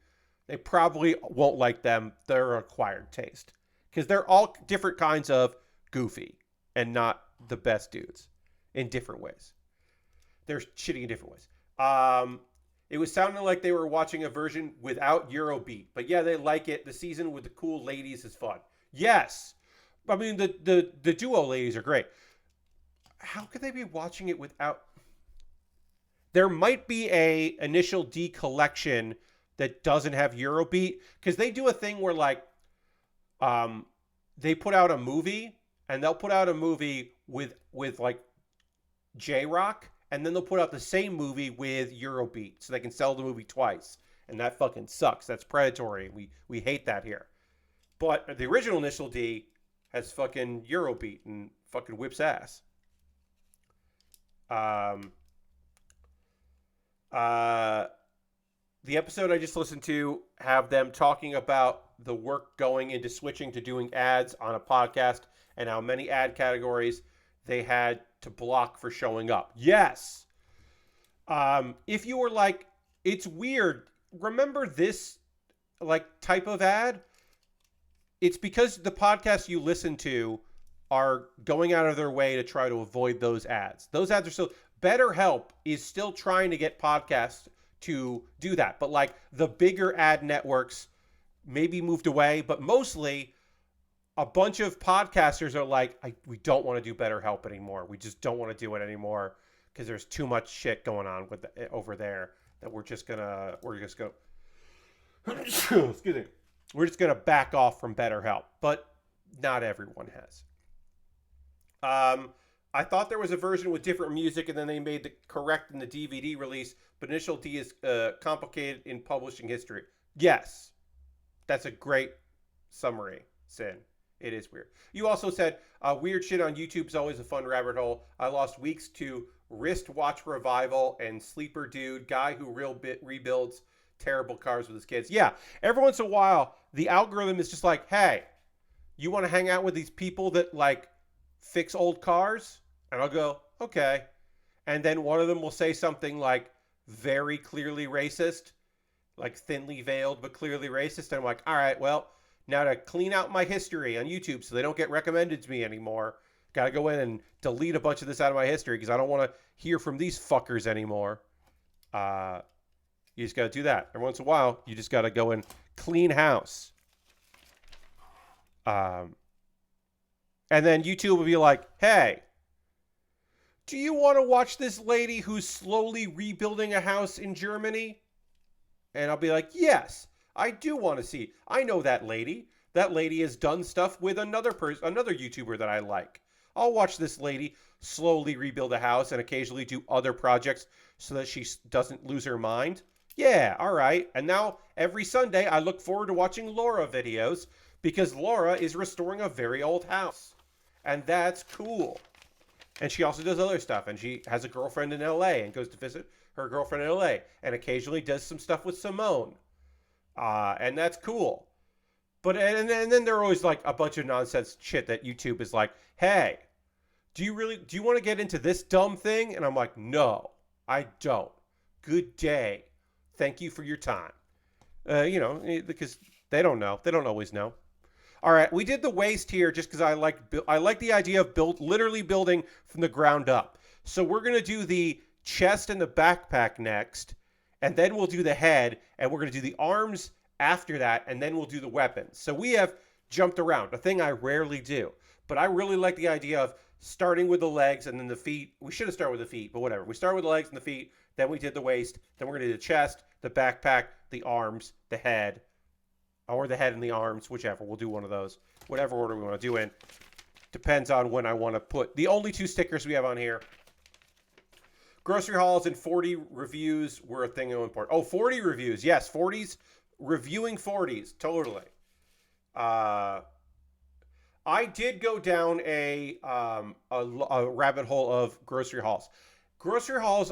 They probably won't like them. They're acquired taste. Because they're all different kinds of goofy and not the best dudes in different ways. They're shitty in different ways. It was sounding like they were watching a version without Eurobeat. But yeah, they like it. The season with the cool ladies is fun. Yes. I mean, the duo ladies are great. How could they be watching it without... There might be a Initial D collection that doesn't have Eurobeat. Because they do a thing where, like, they put out a movie and they'll put out a movie with like J-Rock, and then they'll put out the same movie with Eurobeat, so they can sell the movie twice. And that fucking sucks. That's predatory. We hate that here. But the original Initial D has fucking Eurobeat and fucking whips ass. The episode I just listened to have them talking about the work going into switching to doing ads on a podcast and how many ad categories they had to block for showing up. Yes. If you were like, it's weird, remember this like type of ad? It's because the podcasts you listen to are going out of their way to try to avoid those ads. Those ads are still, BetterHelp is still trying to get podcasts to do that. But like the bigger ad networks maybe moved away, but mostly a bunch of podcasters are like, we don't want to do BetterHelp anymore. We just don't want to do it anymore because there's too much shit going on with over there that we're just gonna excuse me. We're just gonna back off from BetterHelp, but not everyone has. I thought there was a version with different music, and then they made the correct in the DVD release. But Initial D is complicated in publishing history. Yes, that's a great summary, Sin. It is weird. You also said weird shit on YouTube is always a fun rabbit hole. I lost weeks to Wristwatch Revival and Sleeper Dude, guy who rebuilds terrible cars with his kids. Yeah, every once in a while, the algorithm is just like, hey, you want to hang out with these people that like fix old cars? And I'll go, okay. And then one of them will say something like very clearly racist, like thinly veiled but clearly racist. And I'm like, all right, well, now to clean out my history on YouTube so they don't get recommended to me anymore, got to go in and delete a bunch of this out of my history because I don't want to hear from these fuckers anymore. You just got to do that. Every once in a while, you just got to go and clean house. And then YouTube will be like, hey, do you want to watch this lady who's slowly rebuilding a house in Germany? And I'll be like, yes, I do want to see. I know that lady. That lady has done stuff with another YouTuber that I like. I'll watch this lady slowly rebuild a house and occasionally do other projects so that she doesn't lose her mind. Yeah, all right. And now every Sunday I look forward to watching Laura videos because Laura is restoring a very old house. And that's cool. And she also does other stuff. And she has a girlfriend in LA and goes to visit her girlfriend in LA. And occasionally does some stuff with Simone. And that's cool. But and then there are always like a bunch of nonsense shit that YouTube is like, hey, do you want to get into this dumb thing? And I'm like, no, I don't. Good day. Thank you for your time. Because they don't know. They don't always know. All right, we did the waist here just because I like the idea of literally building from the ground up. So we're going to do the chest and the backpack next, and then we'll do the head, and we're going to do the arms after that, and then we'll do the weapons. So we have jumped around, a thing I rarely do. But I really like the idea of starting with the legs and then the feet. We should have started with the feet, but whatever. We start with the legs and the feet, then we did the waist, then we're going to do the chest, the backpack, the arms, the head, or the head and the arms, whichever. We'll do one of those. Whatever order we want to do in. Depends on when I want to put. The only two stickers we have on here. Grocery hauls and 40 reviews were a thing of importance. Oh, 40 reviews. Yes, 40s. Reviewing 40s. Totally. I did go down a rabbit hole of grocery hauls. Grocery hauls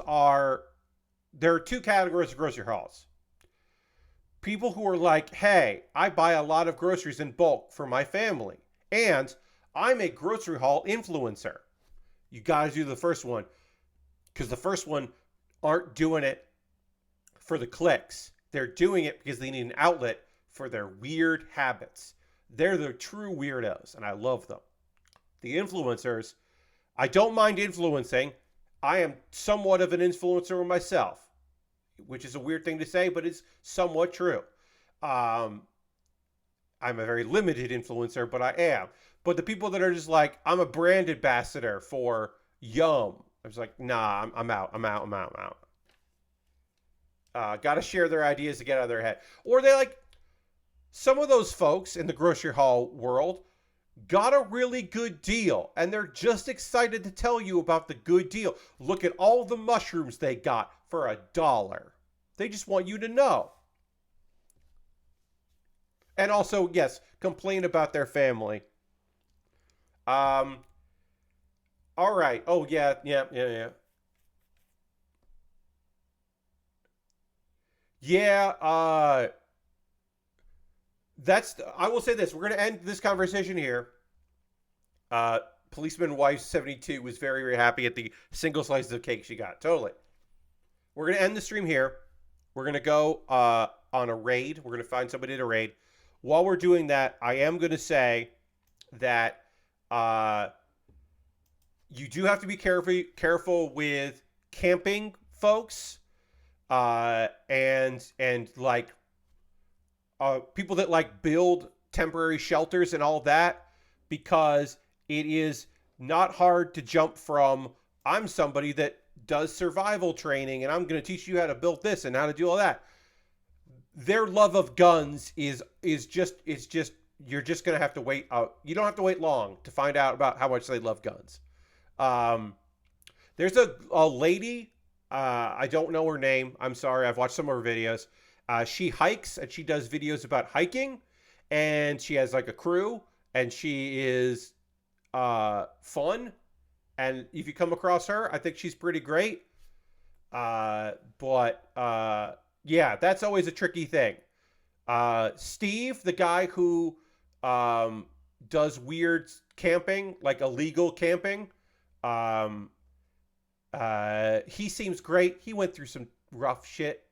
there are two categories of grocery hauls. People who are like, hey, I buy a lot of groceries in bulk for my family. And I'm a grocery haul influencer. You got to do the first one. Because the first one aren't doing it for the clicks. They're doing it because they need an outlet for their weird habits. They're the true weirdos, and I love them. The influencers, I don't mind influencing. I am somewhat of an influencer myself. Which is a weird thing to say, but it's somewhat true. I'm a very limited influencer, but I am. But the people that are just like, I'm a brand ambassador for Yum. I was like, nah, I'm out. Got to share their ideas to get out of their head. Or they like, some of those folks in the grocery haul world got a really good deal, and they're just excited to tell you about the good deal. Look at all the mushrooms they got for $1. They just want you to know. And also, yes, complain about their family. Um, all right. Oh, yeah, yeah, yeah, yeah. Yeah, I will say this. We're going to end this conversation here. Uh, Policeman Wife 72 was very, very happy at the single slices of cake she got. Totally. We're going to end the stream here. We're going to go on a raid. We're going to find somebody to raid. While we're doing that, I am going to say that uh, you do have to be careful with camping, folks, and like people that like build temporary shelters and all that, because it is not hard to jump from I'm somebody that does survival training and I'm going to teach you how to build this and how to do all that. Their love of guns is just you're just going to have to wait out. You don't have to wait long to find out about how much they love guns. Um, there's a lady, I don't know her name. I'm sorry. I've watched some of her videos. She hikes and she does videos about hiking, and she has like a crew, and she is fun. And if you come across her, I think she's pretty great. But yeah, that's always a tricky thing. Steve, the guy who um, does weird camping, like illegal camping, um, he seems great. He went through some rough shit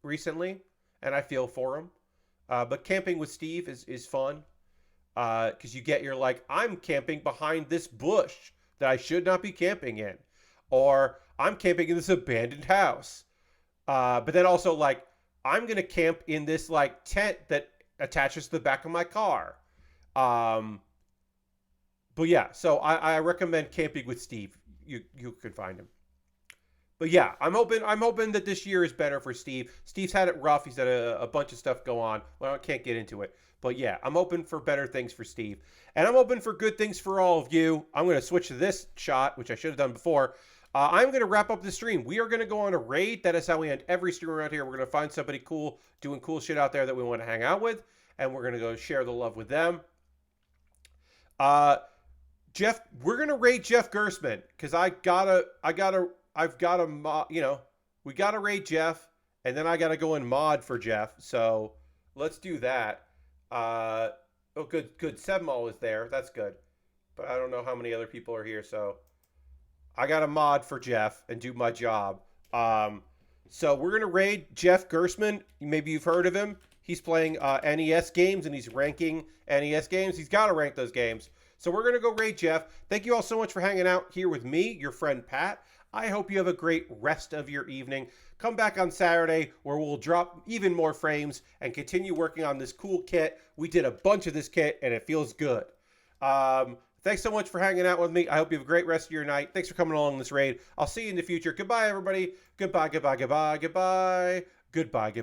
recently, and I feel for him. But camping with Steve is fun, because you get your like, I'm camping behind this bush that I should not be camping in, or I'm camping in this abandoned house. But then also like, I'm gonna camp in this like tent that attaches to the back of my car. Um, but yeah, so I recommend camping with Steve. You could find him. But yeah, I'm hoping that this year is better for Steve. Steve's had it rough. He's had a bunch of stuff go on. Well, I can't get into it. But yeah, I'm hoping for better things for Steve. And I'm hoping for good things for all of you. I'm going to switch to this shot, which I should have done before. I'm going to wrap up the stream. We are going to go on a raid. That is how we end every stream around here. We're going to find somebody cool, doing cool shit out there that we want to hang out with. And we're going to go share the love with them. Uh, Jeff, we're going to raid Jeff Gersman, because I've got to mod, we got to raid Jeff, and then I got to go and mod for Jeff. So let's do that. Oh, good. Sebmall is there. That's good. But I don't know how many other people are here. So I got to mod for Jeff and do my job. So we're going to raid Jeff Gersman. Maybe you've heard of him. He's playing NES games, and he's ranking NES games. He's got to rank those games. So we're going to go raid Jeff. Thank you all so much for hanging out here with me, your friend Pat. I hope you have a great rest of your evening. Come back on Saturday where we'll drop even more frames and continue working on this cool kit. We did a bunch of this kit and it feels good. Thanks so much for hanging out with me. I hope you have a great rest of your night. Thanks for coming along this raid. I'll see you in the future. Goodbye, everybody. Goodbye, goodbye, goodbye, goodbye. Goodbye, goodbye.